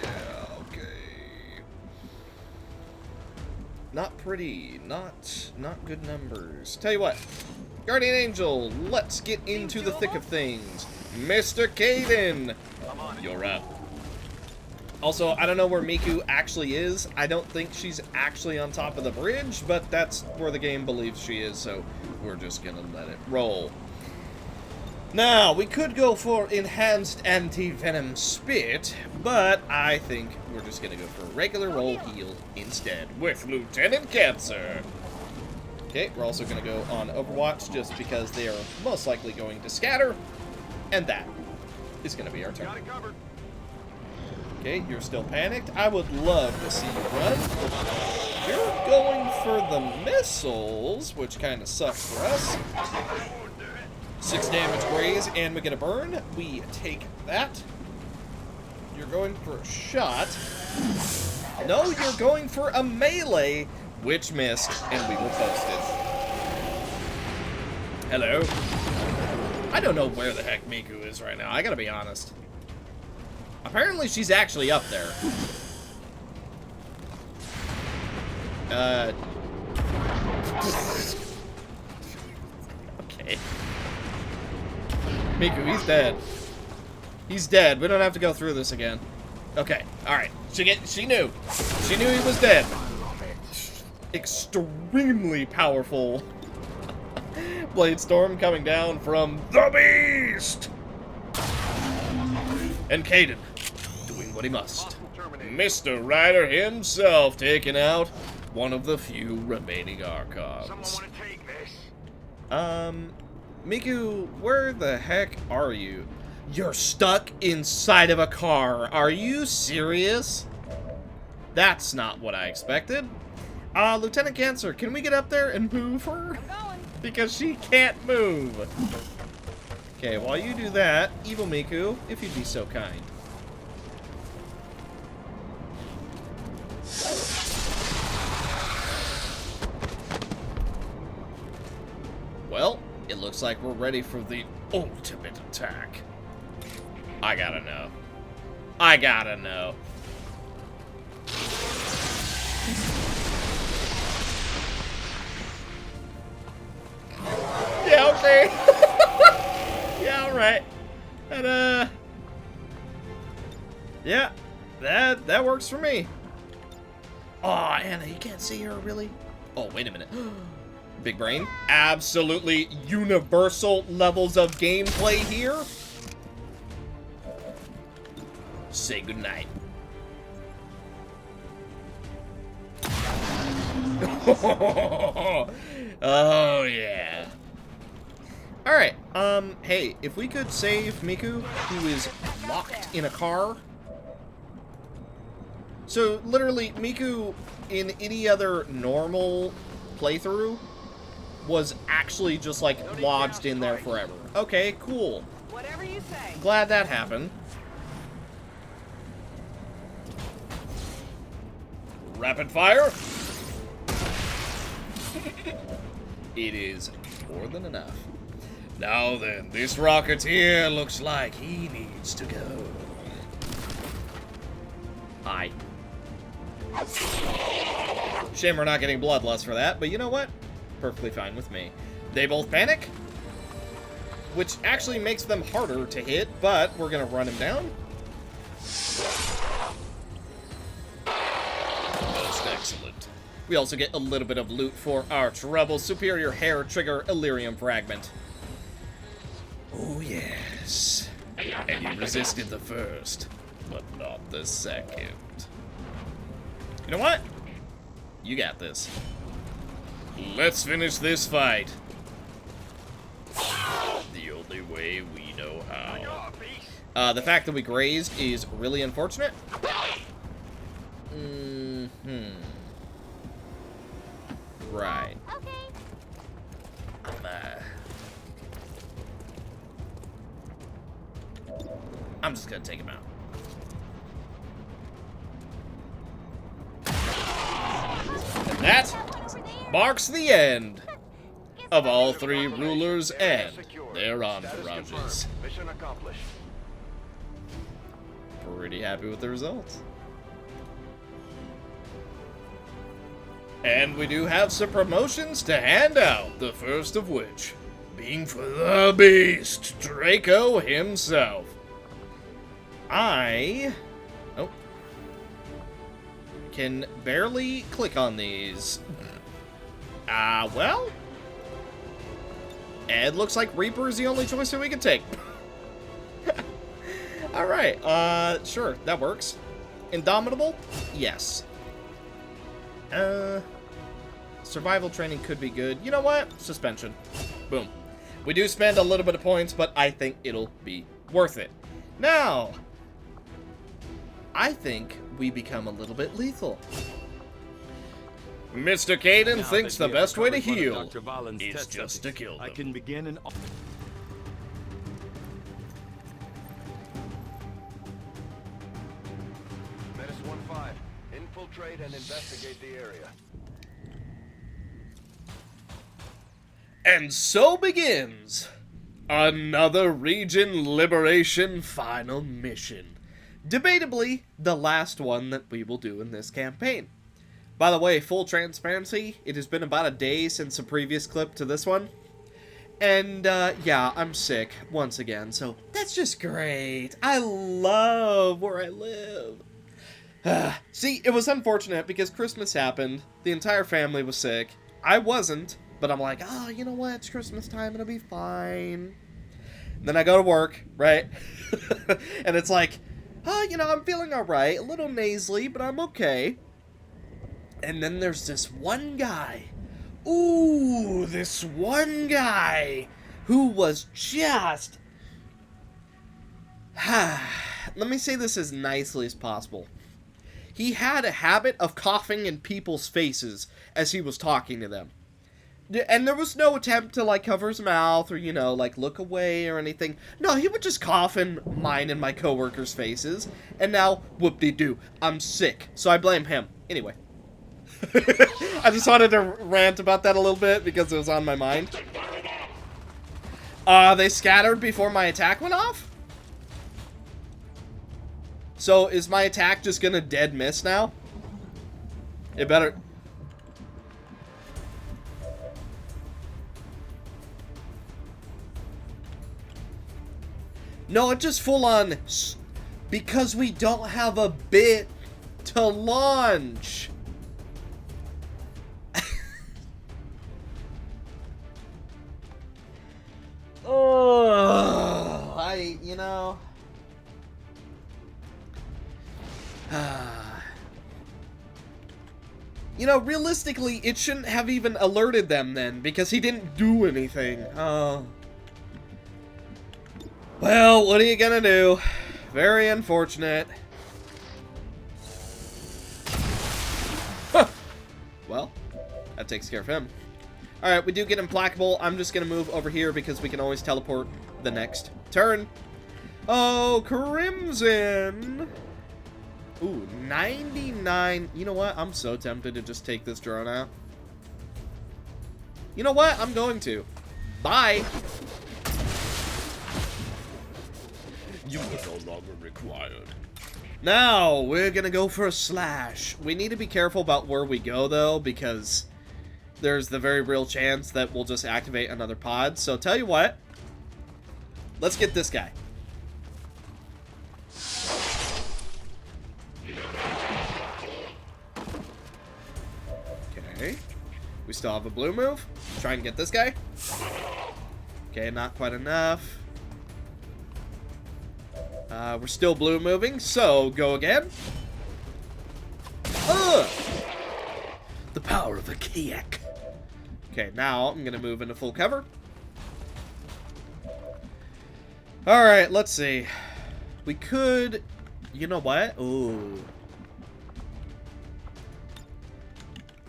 Speaker 1: yeah, okay. Not pretty. Not good numbers. Tell you what. Guardian Angel, let's get into the thick of things. Mr. Caden, you're up. Also, I don't know where Miku actually is. I don't think she's actually on top of the bridge, but that's where the game believes she is, so we're just gonna let it roll. Now, we could go for Enhanced Anti-Venom Spit, but I think we're just gonna go for a regular roll heal instead with Lieutenant Cancer. Okay, we're also gonna go on Overwatch just because they are most likely going to scatter, and that is gonna be our turn.
Speaker 2: Got it covered.
Speaker 1: Okay, you're still panicked. I would love to see you run. You're going for the missiles, which kind of sucks for us. 6 damage graze, and we get a burn. We take that. You're going for a shot. No, you're going for a melee, which missed, and we were posted. Hello. I don't know where the heck Miku is right now, I gotta be honest. Apparently she's actually up there. Okay. Miku, he's dead. He's dead. We don't have to go through this again. Okay, alright. She knew. She knew he was dead. Extremely powerful Blade Storm coming down from the Beast! And Caden doing what he must. Mr. Ryder himself taking out one of the few remaining Archons.
Speaker 2: Someone want to take this?
Speaker 1: Miku, where the heck are you? You're stuck inside of a car. Are you serious? That's not what I expected. Lieutenant Cancer, can we get up there and move her? Because she can't move. Okay, while you do that, Evil Miku, if you'd be so kind. Well, it looks like we're ready for the ultimate attack. I gotta know. I gotta know. Yeah, okay. Yeah, alright. And, yeah, that works for me. Oh, Anna, you can't see her, really? Oh, wait a minute. Big brain. Absolutely universal levels of gameplay here. Say goodnight. Oh, yeah. Alright, hey, if we could save Miku, who is locked in a car. So, literally, Miku, in any other normal playthrough, was actually just, like, lodged in there forever. Okay, cool.
Speaker 6: Whatever you say.
Speaker 1: Glad that happened. Rapid fire. It is more than enough. Now then, this Rocketeer looks like he needs to go. Hi. Shame we're not getting Bloodlust for that, but you know what? Perfectly fine with me. They both panic, which actually makes them harder to hit, but we're gonna run him down. Most excellent. We also get a little bit of loot for our Rebel Superior Hair Trigger Illyrium Fragment. Oh yes. And you resisted the first, but not the second. You know what? You got this. Let's finish this fight. The only way we know how. The fact that we grazed is really unfortunate. Right. I'm just gonna take him out. And that marks the end of all three rulers and their entourages.
Speaker 2: Mission accomplished.
Speaker 1: Pretty happy with the results. And we do have some promotions to hand out, the first of which being for the Beast, Draco himself. I can barely click on these. Well, it looks like Reaper is the only choice that we can take. Alright, sure, that works. Indomitable? Yes. Survival training could be good. You know what? Suspension. Boom. We do spend a little bit of points, but I think it'll be worth it. Now, I think we become a little bit lethal. Mr. Caden thinks the best way to heal is just to kill them.
Speaker 2: I can begin an... Infiltrate and investigate the area.
Speaker 1: And so begins another region liberation final mission. Debatably, the last one that we will do in this campaign. By the way, full transparency, it has been about a day since the previous clip to this one. And, yeah, I'm sick once again, so that's just great. I love where I live. See, it was unfortunate because Christmas happened, the entire family was sick, I wasn't, but I'm like, oh, you know what, it's Christmas time, it'll be fine. And then I go to work, right, and it's like, oh, you know, I'm feeling alright, a little nasally, but I'm okay. And then there's this one guy, this one guy who was just, let me say this as nicely as possible. He had a habit of coughing in people's faces as he was talking to them. And there was no attempt to, like, cover his mouth or, you know, like, look away or anything. No, he would just cough in mine and my coworkers' faces. And now, whoop-de-doo, I'm sick. So I blame him. Anyway. I just wanted to rant about that a little bit because it was on my mind. They scattered before my attack went off? So, is my attack just gonna dead miss now? It better... No, it just full on... Because we don't have a bit to launch. Oh, you know... You know, realistically, it shouldn't have even alerted them then, because he didn't do anything. Oh. Well, what are you gonna do? Very unfortunate. Huh. Well, that takes care of him. Alright, we do get implacable. I'm just gonna move over here because we can always teleport the next turn. Oh, Crimson! Ooh, 99. You know what? I'm so tempted to just take this drone out. You know what? I'm going to. Bye! You are no longer required. Now, we're gonna go for a slash. We need to be careful about where we go, though, because there's the very real chance that we'll just activate another pod. So, tell you what. Let's get this guy. Okay. We still have a blue move. Try and get this guy. Okay, not quite enough. We're still blue moving, so go again. Ugh! The power of a Kitteh. Okay, now I'm gonna move into full cover. Alright, let's see. We could... You know what? Ooh.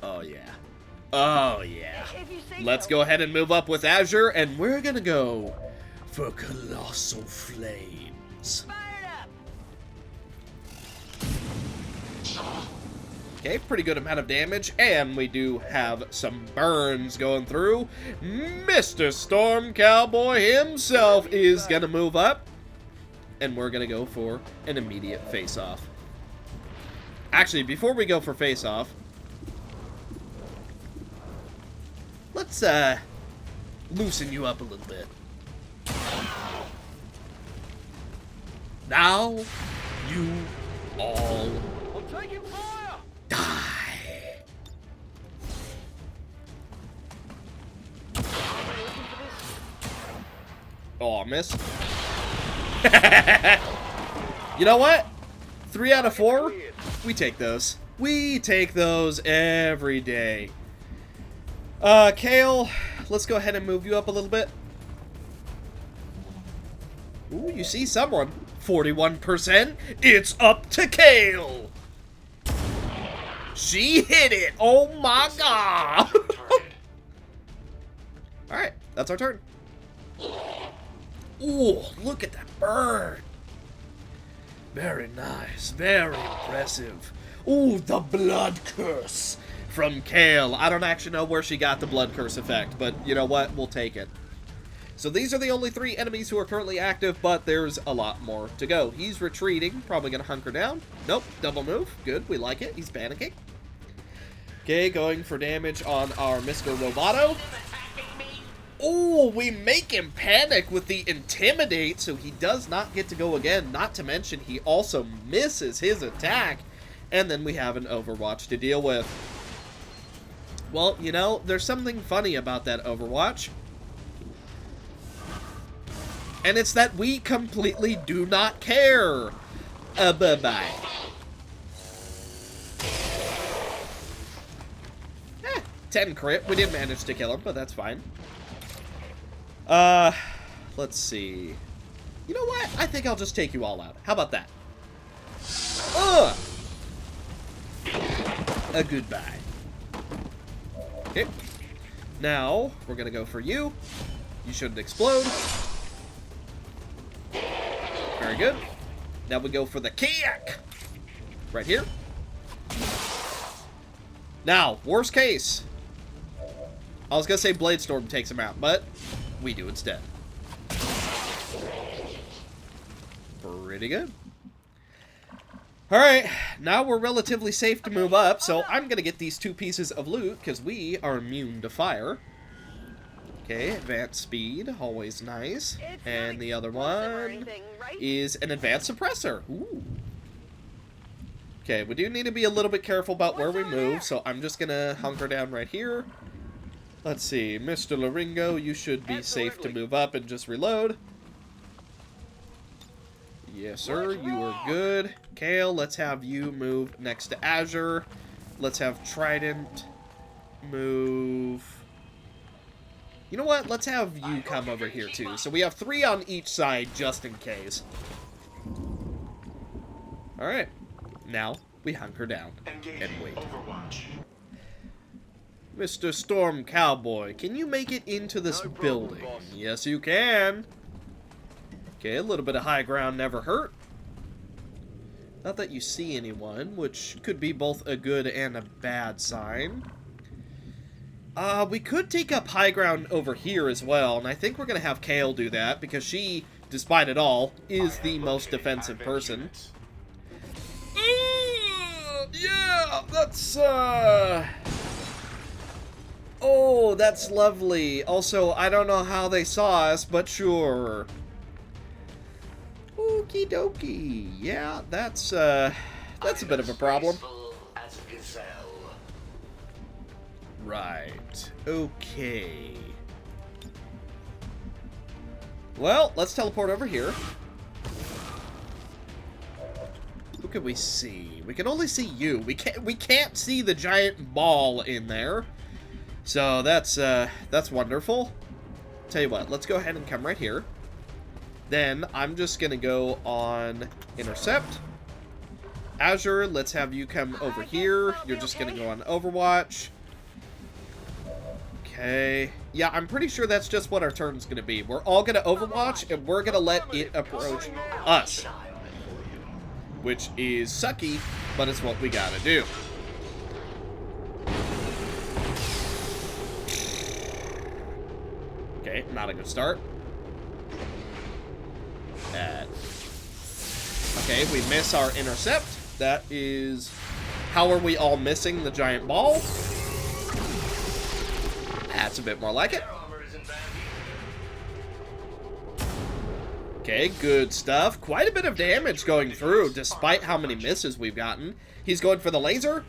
Speaker 1: Oh, yeah. Oh, yeah. Let's go ahead and move up with Azure, and we're gonna go for Colossal Flames. Okay, pretty good amount of damage, and we do have some burns going through. Mr. Storm Cowboy himself is gonna move up, and we're gonna go for an immediate face-off. Actually, before we go for face-off, let's, loosen you up a little bit. Now, you all die. Oh, miss. You know what? 3 out of 4, we take those. We take those every day. Kale, let's go ahead and move you up a little bit. Ooh, you see someone. 41%. It's up to Kale. She hit it. Oh my god. Alright, that's our turn. Ooh, look at that bird. Very nice. Very impressive. Ooh, the blood curse from Kale. I don't actually know where she got the blood curse effect, but you know what? We'll take it. So these are the only 3 enemies who are currently active, but there's a lot more to go. He's retreating, probably going to hunker down. Nope, double move. Good, we like it. He's panicking. Okay, going for damage on our Mr. Roboto. Oh, we make him panic with the Intimidate, so he does not get to go again. Not to mention, he also misses his attack. And then we have an Overwatch to deal with. Well, you know, there's something funny about that Overwatch. And it's that we completely do not care. Bye-bye. 10 crit. We didn't manage to kill him, but that's fine. Let's see. You know what? I think I'll just take you all out. How about that? A goodbye. Okay. Now, we're gonna go for you. You shouldn't explode. Very good. Now we go for the Kitteh. Right here. Now, worst case. I was gonna say Blade Storm takes him out, but we do instead. Pretty good. Alright, now we're relatively safe to move up, so I'm gonna get these 2 pieces of loot, because we are immune to fire. Okay, advanced speed, always nice. And the other one is an advanced suppressor. Ooh. Okay, we do need to be a little bit careful about where we move, so I'm just gonna hunker down right here. Let's see, Mr. Laringo, you should be safe to move up and just reload. Yes, sir, you are good. Kale, let's have you move next to Azure. Let's have Trident move... You know what? Let's have you come over here, too. So we have 3 on each side, just in case. Alright. Now, we hunker down and wait.
Speaker 3: Overwatch.
Speaker 1: Mr. Storm Cowboy, can you make it into this building? Yes, you can. Okay, a little bit of high ground never hurt. Not that you see anyone, which could be both a good and a bad sign. We could take up high ground over here as well, and I think we're going to have Kale do that, because she, despite it all, is the most defensive person. Yeah, that's, Oh, that's lovely. Also, I don't know how they saw us, but sure. Okie dokie. Yeah, that's a bit of a problem. Right. Okay. Well, let's teleport over here. Who can we see? We can only see you. We can't see the giant ball in there. So that's wonderful. Tell you what, let's go ahead and come right here. Then I'm just gonna go on intercept. Azure, let's have you come over here. You're just gonna go on Overwatch. Okay. Yeah, I'm pretty sure that's just what our turn's gonna be. We're all gonna Overwatch, and we're gonna let it approach us. Which is sucky, but it's what we gotta do. Okay, not a good start. Okay, we miss our intercept. That is... How are we all missing the giant ball? That's a bit more like it. Okay, good stuff. Quite a bit of damage going through, despite how many misses we've gotten. He's going for the laser.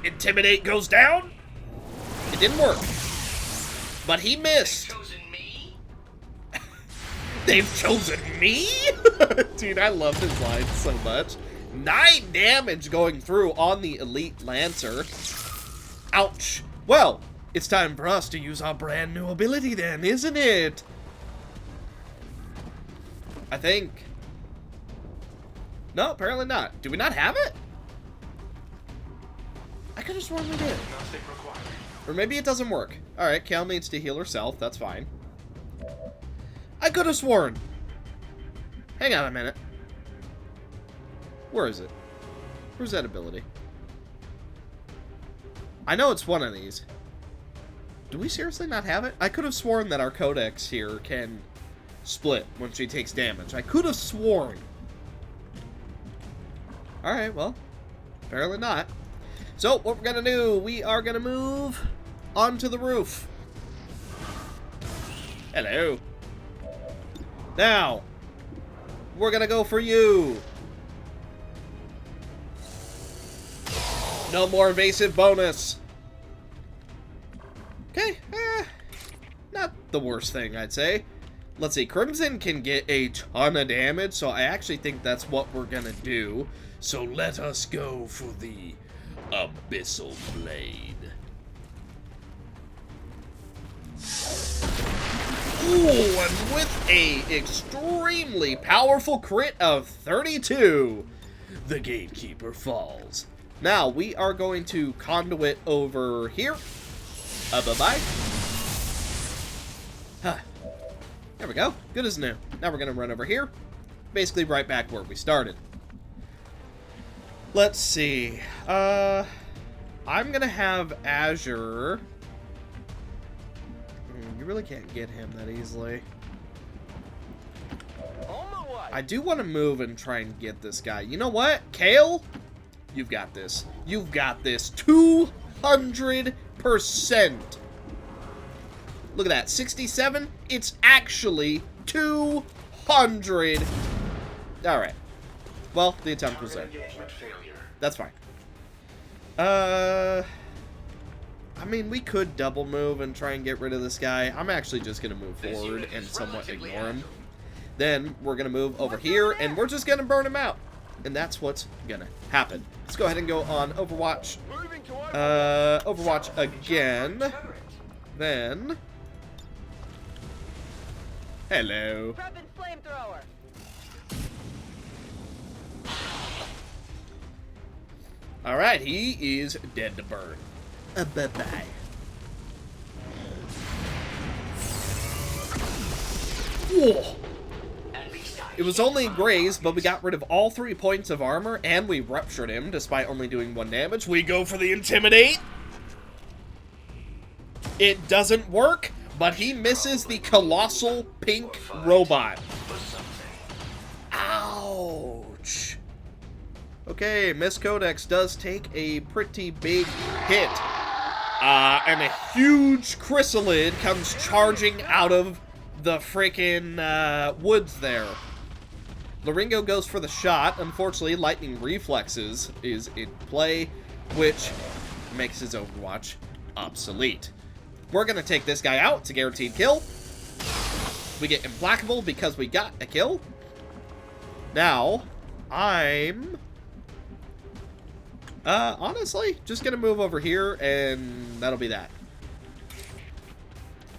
Speaker 1: Intimidate goes down. It didn't work. But he missed. They've chosen me? Dude, I love his line so much. 9 damage going through on the Elite Lancer. Ouch. Well, it's time for us to use our brand new ability then, isn't it? I think. No, apparently not. Do we not have it? I could have sworn we did. Or maybe it doesn't work. Alright, Cal needs to heal herself. That's fine. I could have sworn. Hang on a minute. Where is it? Where's that ability? I know it's one of these. Do we seriously not have it? I could have sworn that our codex here can split when she takes damage. I could have sworn. Alright, well, apparently not. So, what we're gonna do, we are gonna move onto the roof. Hello. Now, we're gonna go for you. No more invasive bonus. Okay, not the worst thing, I'd say. Let's see, Crimson can get a ton of damage, so I actually think that's what we're gonna do. So let us go for the Abyssal Blade. Ooh, and with a extremely powerful crit of 32, the Gatekeeper falls. Now, we are going to conduit over here. Bye-bye. Huh. There we go. Good as new. Now we're going to run over here. Basically right back where we started. Let's see. I'm going to have Azure. You really can't get him that easily. I do want to move and try and get this guy. You know what? Kale? You've got this. You've got this. 200%. Look at that. 67. It's actually 200. Alright. Well, the attempt was there. That's fine. I mean, we could double move and try and get rid of this guy. I'm actually just going to move forward and somewhat ignore him. Then we're going to move over here, and we're just going to burn him out. And that's what's going to happen. Let's go ahead and go on Overwatch. Overwatch again. Then... Hello. Alright, he is dead to burn. Bye-bye. Whoa. It was only grazed, but we got rid of all 3 points of armor, and we ruptured him despite only doing 1 damage. We go for the Intimidate. It doesn't work, but he misses the colossal pink robot. Ouch. Okay, Miss Codex does take a pretty big hit. And a huge chrysalid comes charging out of the freaking woods there. Loringo goes for the shot. Unfortunately, lightning reflexes is in play, which makes his Overwatch obsolete. We're going to take this guy out. It's a guaranteed kill. We get implacable because we got a kill. Now, I'm... honestly, just going to move over here, and that'll be that.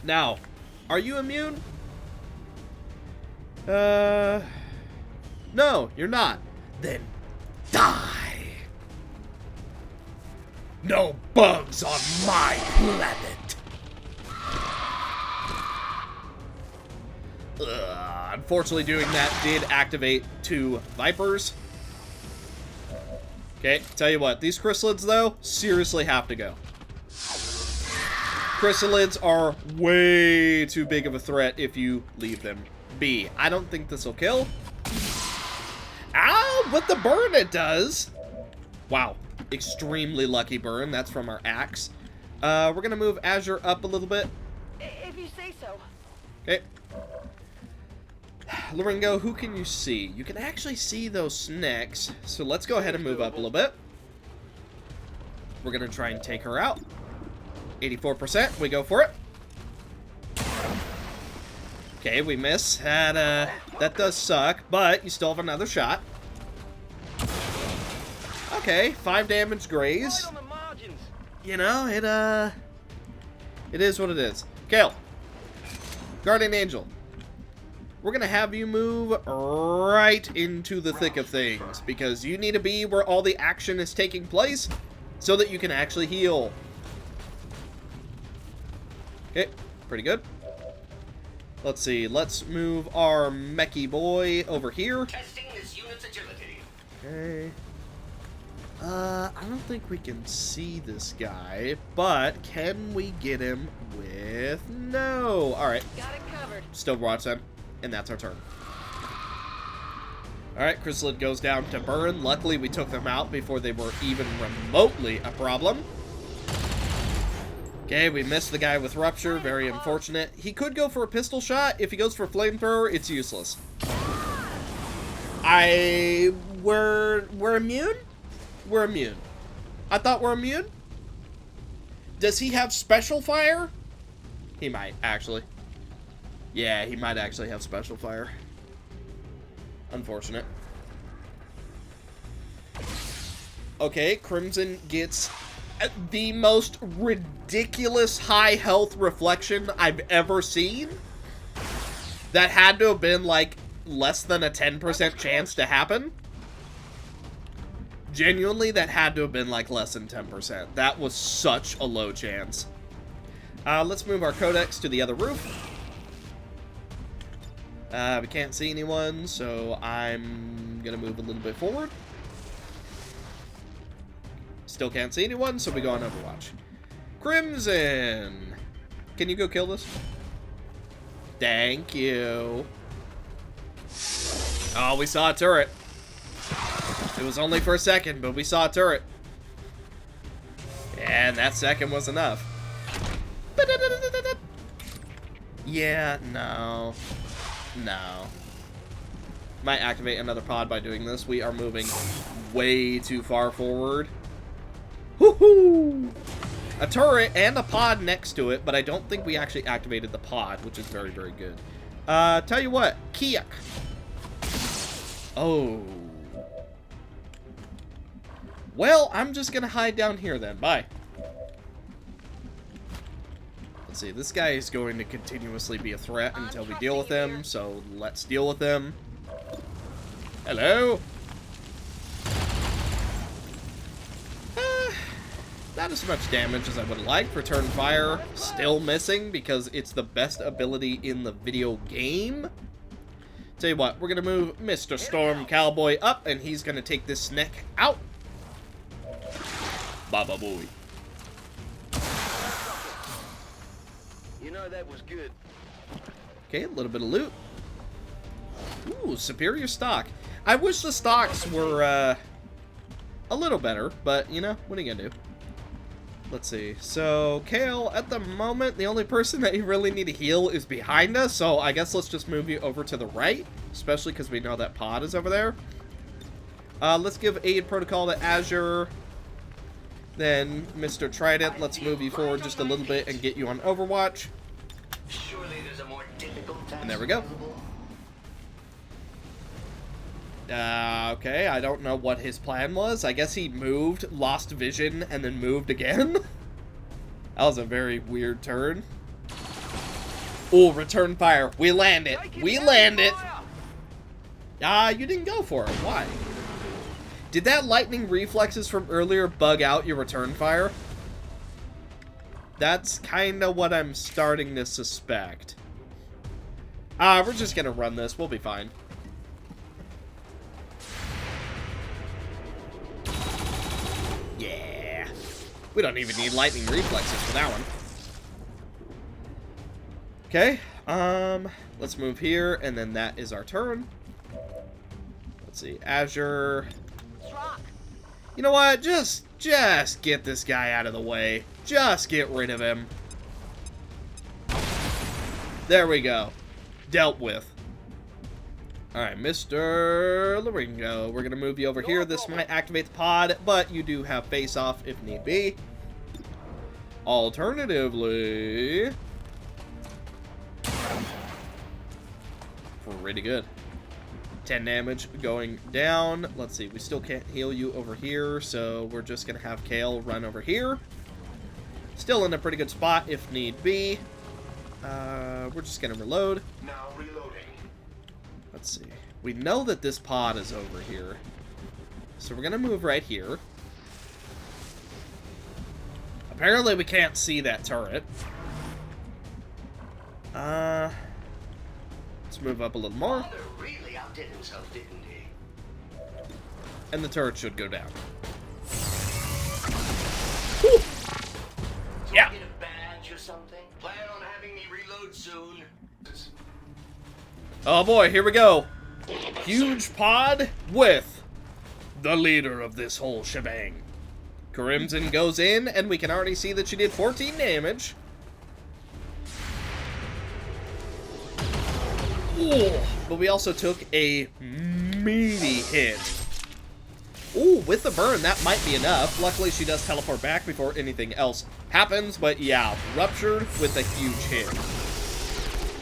Speaker 1: Now, are you immune? No, you're not. Then die. No bugs on my planet. Unfortunately, doing that did activate 2 Vipers. Okay, tell you what, these chrysalids, though, seriously have to go. Chrysalids are way too big of a threat if you leave them be. I don't think this will kill. Ow, with the burn it does. Wow, extremely lucky burn. That's from our axe. We're going to move Azure up a little bit.
Speaker 6: If you say so.
Speaker 1: Okay. Loringo, who can you see? You can actually see those snakes. So let's go ahead and move up a little bit. We're going to try and take her out. 84%. We go for it. Okay, we miss. That does suck, but you still have another shot. Okay, 5 damage graze. You know, it is what it is. Kale. Guardian Angel. We're going to have you move right into the thick of things, because you need to be where all the action is taking place so that you can actually heal. Okay, pretty good. Let's see, let's move our mechie boy over here.
Speaker 7: Testing this unit's agility.
Speaker 1: Okay. I don't think we can see this guy, but can we get him with... No! Alright.
Speaker 6: Got it covered.
Speaker 1: Still watch then. And that's our turn. Alright, Chrysalid goes down to burn. Luckily, we took them out before they were even remotely a problem. Okay, we missed the guy with Rupture. Very unfortunate. He could go for a pistol shot. If he goes for Flamethrower, it's useless. We're immune? We're immune. I thought we're immune? Does he have special fire? He might, actually. Yeah, he might actually have special fire. Unfortunate. Okay, Crimson gets the most ridiculous high health reflection I've ever seen. That had to have been like less than a 10% chance to happen. Genuinely, that had to have been like less than 10%. That was such a low chance. Let's move our codex to the other roof. We can't see anyone, so I'm gonna move a little bit forward. Still can't see anyone, so we go on Overwatch. Crimson! Can you go kill this? Thank you. Oh, we saw a turret. It was only for a second, but we saw a turret. And that second was enough. Yeah, no. No. Might activate another pod by doing this. We are moving way too far forward. Woohoo! A turret and a pod next to it, but I don't think we actually activated the pod, which is very, very good. Tell you what, Kitteh. Oh. Well, I'm just gonna hide down here then. Bye. Let's see, this guy is going to continuously be a threat until we deal with him, so let's deal with him. Hello? Not as much damage as I would like. Return fire, still missing because it's the best ability in the video game. Tell you what, we're gonna move Mr. Storm Cowboy up, and he's gonna take this snake out. Baba boy.
Speaker 2: You know, that was good.
Speaker 1: Okay, a little bit of loot. Ooh, superior stock. I wish the stocks were a little better, but you know, what are you gonna do? Let's see. So, Kale, at the moment, the only person that you really need to heal is behind us, so I guess let's just move you over to the right, especially because we know that pod is over there. Let's give aid protocol to Azure. Then, Mr. Trident, let's move you forward just a little bit and get you on Overwatch.
Speaker 7: Surely there's a more difficult task.
Speaker 1: And there we go. Okay, I don't know what his plan was. I guess he moved, lost vision, and then moved again. That was a very weird turn. Oh, return fire. We land it. We land it. You didn't go for it. Why? Did that lightning reflexes from earlier bug out your return fire? That's kind of what I'm starting to suspect. We're just going to run this. We'll be fine. Yeah. We don't even need lightning reflexes for that one. Okay. Let's move here, and then that is our turn. Let's see. Azure. You know what? Just get this guy out of the way. Just get rid of him. There we go. Dealt with. Alright, Mr. Laringo. We're going to move you over here. This might activate the pod, but you do have face-off if need be. Alternatively... pretty good. 10 damage going down. Let's see, we still can't heal you over here, so we're just going to have Kale run over here. Still in a pretty good spot if need be. We're just going to reload.
Speaker 3: Now reloading.
Speaker 1: Let's see. We know that this pod is over here. So we're going to move right here. Apparently we can't see that turret. Let's move up a little more.
Speaker 7: Father really outdid himself, didn't he?
Speaker 1: And the turret should go down. Whew.
Speaker 7: So
Speaker 1: Yeah.
Speaker 7: I get a badge or something? Plan on having me reload soon.
Speaker 1: Oh boy, here we go. Huge pod with the leader of this whole shebang. Crimson goes in, and we can already see that she did 14 damage. Ooh, but we also took a meaty hit. Ooh, with the burn, that might be enough. Luckily, she does teleport back before anything else happens, but yeah, ruptured with a huge hit.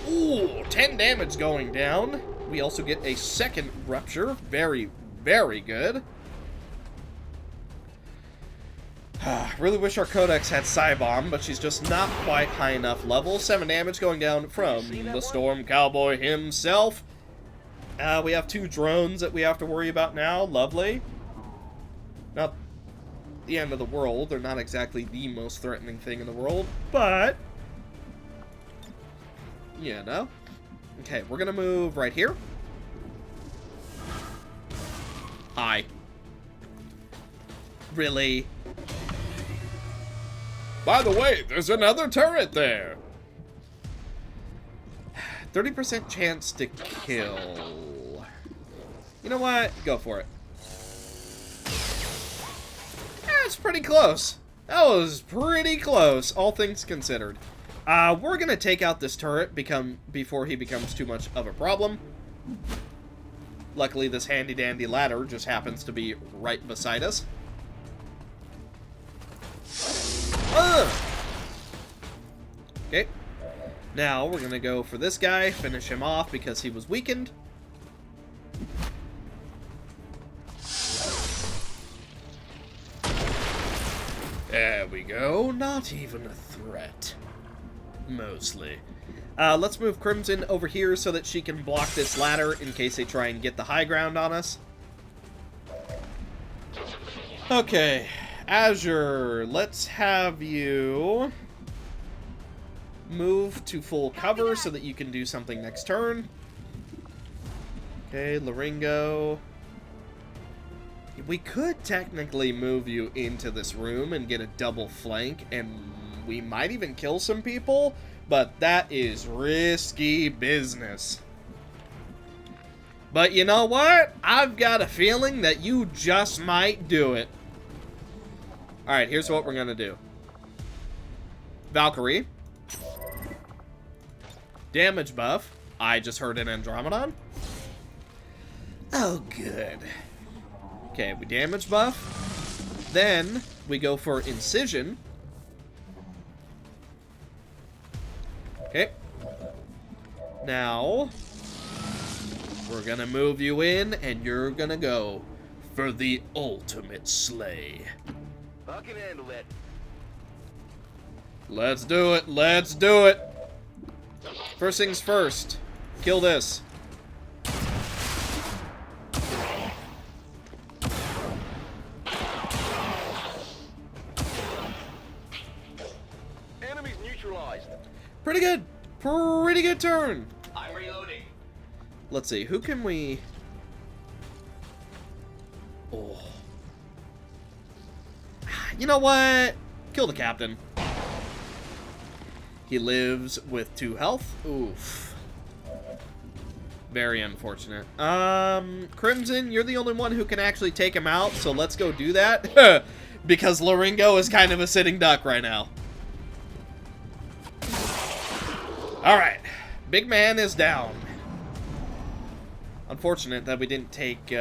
Speaker 1: Ooh, 10 damage going down. We also get a second rupture. Very, very good. Really wish our Codex had Psy-Bomb, but she's just not quite high enough level. 7 damage going down from the Storm Cowboy himself. We have 2 drones that we have to worry about now. Lovely. Not the end of the world. They're not exactly the most threatening thing in the world, but... you know. Okay, we're gonna move right here. Hi. Really? By the way, there's another turret there. 30% chance to kill. You know what? Go for it. That's pretty close. That was pretty close, all things considered. We're gonna take out this turret before he becomes too much of a problem. Luckily, this handy-dandy ladder just happens to be right beside us. Okay. Now, we're gonna go for this guy, finish him off because he was weakened. There we go. Not even a threat. Mostly. Let's move Crimson over here so that she can block this ladder in case they try and get the high ground on us. Okay. Azure, let's have you move to full cover so that you can do something next turn. Okay, Laringo. We could technically move you into this room and get a double flank, and we might even kill some people, but that is risky business. But you know what? I've got a feeling that you just might do it. Alright, here's what we're gonna do. Valkyrie. Damage buff. I just heard an Andromedon. Oh, good. Okay, we damage buff. Then, we go for Incision. Okay. Now, we're gonna move you in, and you're gonna go for the ultimate slay.
Speaker 2: I can handle that.
Speaker 1: Let's do it. Let's do it. First things first. Kill this.
Speaker 2: Enemies neutralized.
Speaker 1: Pretty good. Pretty good turn.
Speaker 7: I'm reloading.
Speaker 1: Let's see. Who can we... oh. You know what? Kill the captain. He lives with 2 health. Oof. Very unfortunate. Crimson, you're the only one who can actually take him out, so let's go do that. Because Laringo is kind of a sitting duck right now. Alright. Big man is down. Unfortunate that we didn't take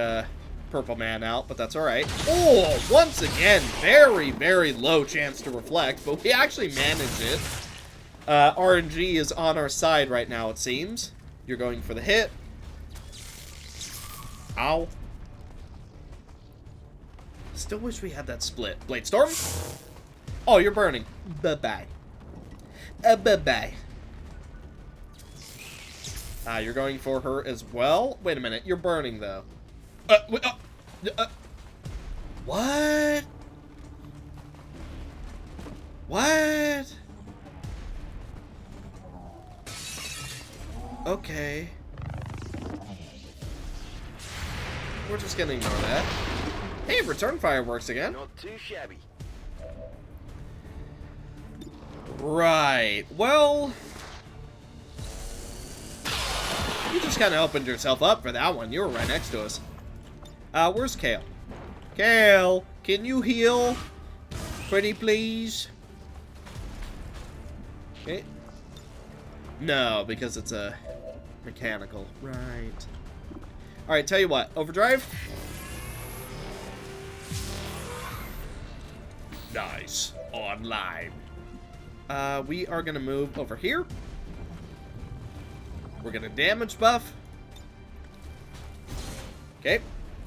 Speaker 1: Purple Man out, but that's alright. Oh, once again, very, very low chance to reflect, but we actually managed it. RNG is on our side right now, it seems. You're going for the hit. Ow. Still wish we had that split. Blade Storm? Oh, you're burning. Bye-bye. Bye-bye. You're going for her as well? Wait a minute, you're burning, though. What? What? Okay. We're just gonna ignore that. Hey, return fireworks again.
Speaker 2: Not too shabby.
Speaker 1: Right. Well, you just kind of opened yourself up for that one. You were right next to us. Where's Kale? Kale, can you heal? Pretty please? Okay. No, because it's a mechanical. Right. Alright, tell you what. Overdrive. Nice. Online. We are going to move over here. We're going to damage buff. Okay.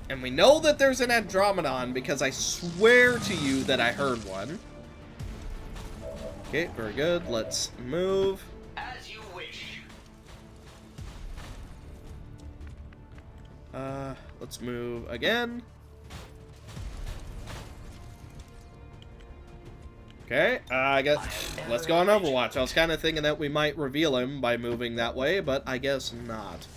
Speaker 1: And we know that there's an Andromedon because I swear to you that I heard one. Okay, very good. Let's move.
Speaker 7: As you wish.
Speaker 1: Let's move again. Okay, I guess let's go on Overwatch. I was kind of thinking that we might reveal him by moving that way, but I guess not.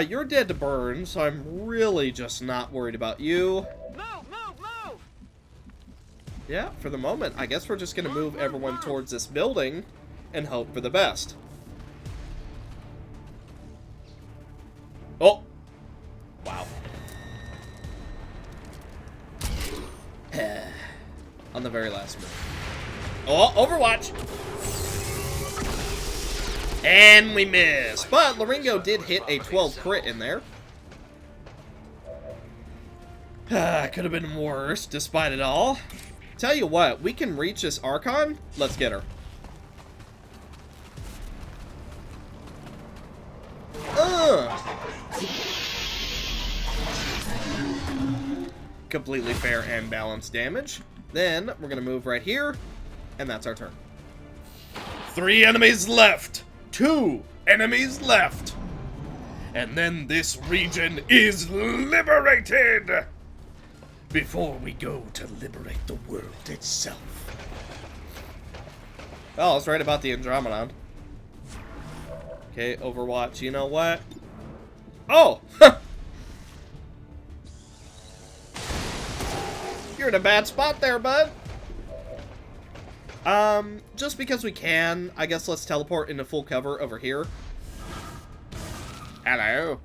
Speaker 1: You're dead to burn, so I'm really just not worried about you.
Speaker 6: Move!
Speaker 1: Yeah, for the moment, I guess we're just gonna move everyone towards this building and hope for the best. Oh! Wow. On the very last move. Oh, Overwatch! And we miss. But Laringo did hit a 12 crit in there. Could have been worse, despite it all. Tell you what, we can reach this Archon. Let's get her. Completely fair and balanced damage. Then we're gonna move right here, and that's our turn. 3 enemies left. 2 enemies left. And then this region is liberated. Before we go to liberate the world itself. Oh, I was right about the Andromedon. Okay, Overwatch, you know what? Oh! You're in a bad spot there, bud. Just because we can, I guess let's teleport into full cover over here. Hello.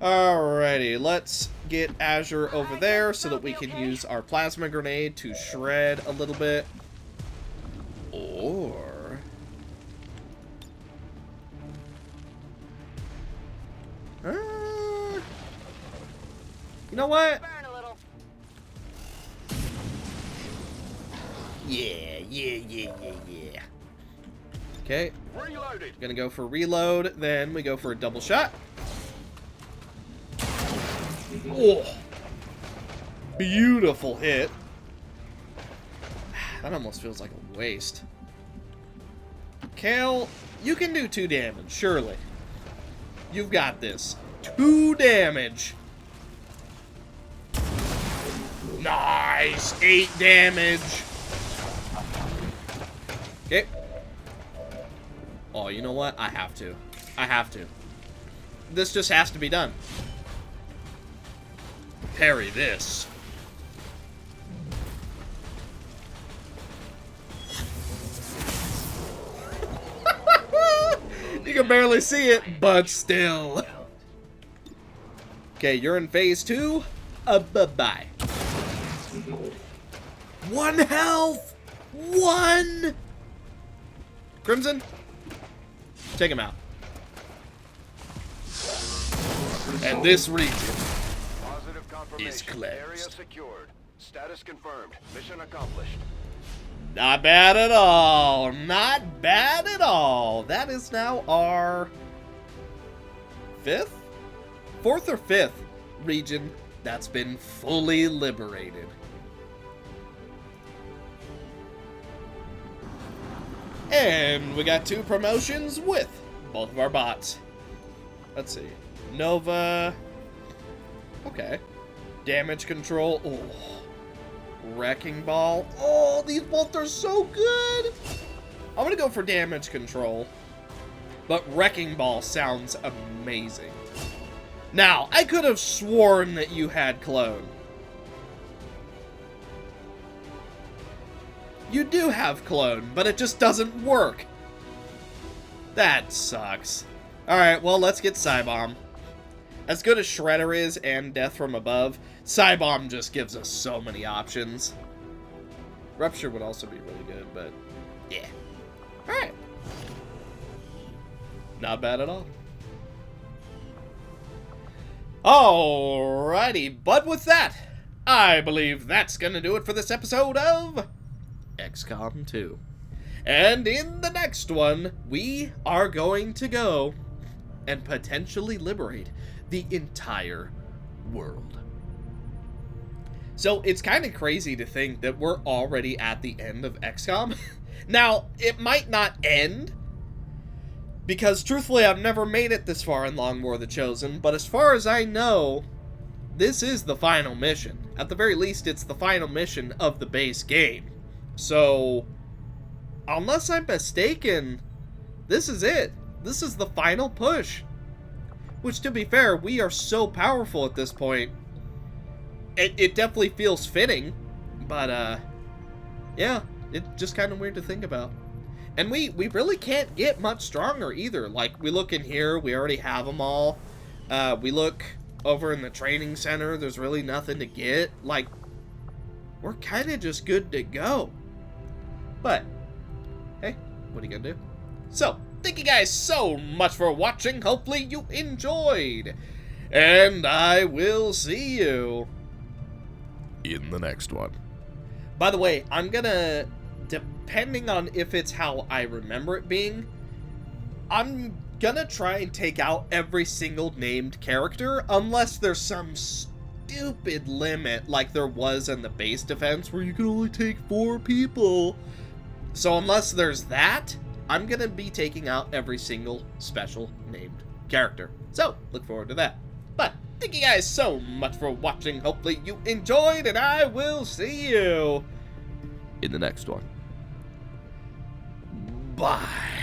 Speaker 1: Alrighty, let's get Azure over there so that we can use our plasma grenade to shred a little bit. Or... you know what? Yeah. Okay.
Speaker 2: Reloaded.
Speaker 1: Gonna go for reload, then we go for a double shot. Oh! Beautiful hit. That almost feels like a waste. Kale, you can do 2 damage, surely. You've got this. 2 damage. Nice! 8 damage. Okay. Oh, you know what? I have to. This just has to be done. Parry this. You can barely see it, but still. Okay, you're in phase 2. Bye-bye. 1 health! 1! Crimson, take him out. And this region
Speaker 2: Positive confirmation.
Speaker 1: is cleansed.
Speaker 2: Area secured. Status confirmed. Mission accomplished.
Speaker 1: Not bad at all. Not bad at all. That is now our 4th or 5th region that's been fully liberated. And we got 2 promotions with both of our bots. Let's see. Nova. Okay. Damage control. Oh. Wrecking ball. Oh, these both are so good. I'm gonna go for damage control. But wrecking ball sounds amazing. Now, I could have sworn that you had clone. You do have clone, but it just doesn't work. That sucks. Alright, well, let's get Cybomb. As good as Shredder is and Death from Above, Cybomb just gives us so many options. Rupture would also be really good, but yeah. Alright. Not bad at all. Alrighty, but with that, I believe that's gonna do it for this episode of XCOM2. And in the next one, we are going to go and potentially liberate the entire world. So it's kind of crazy to think that we're already at the end of XCOM. Now, it might not end, because truthfully I've never made it this far in Long War the Chosen, but as far as I know, this is the final mission. At the very least, it's the final mission of the base game. So, unless I'm mistaken, this is it. This is the final push. Which, to be fair, we are so powerful at this point. It definitely feels fitting, but, yeah, it's just kind of weird to think about. And we really can't get much stronger either. Like, we look in here, we already have them all. We look over in the training center, there's really nothing to get. Like, we're kind of just good to go. But, hey, what are you gonna do? So, thank you guys so much for watching. Hopefully you enjoyed. And I will see you in the next one. By the way, I'm gonna, depending on if it's how I remember it being, I'm gonna try and take out every single named character, unless there's some stupid limit like there was in the base defense where you can only take 4 people. So unless there's that, I'm gonna be taking out every single special named character. So, look forward to that. But, thank you guys so much for watching. Hopefully you enjoyed, and I will see you in the next one. Bye.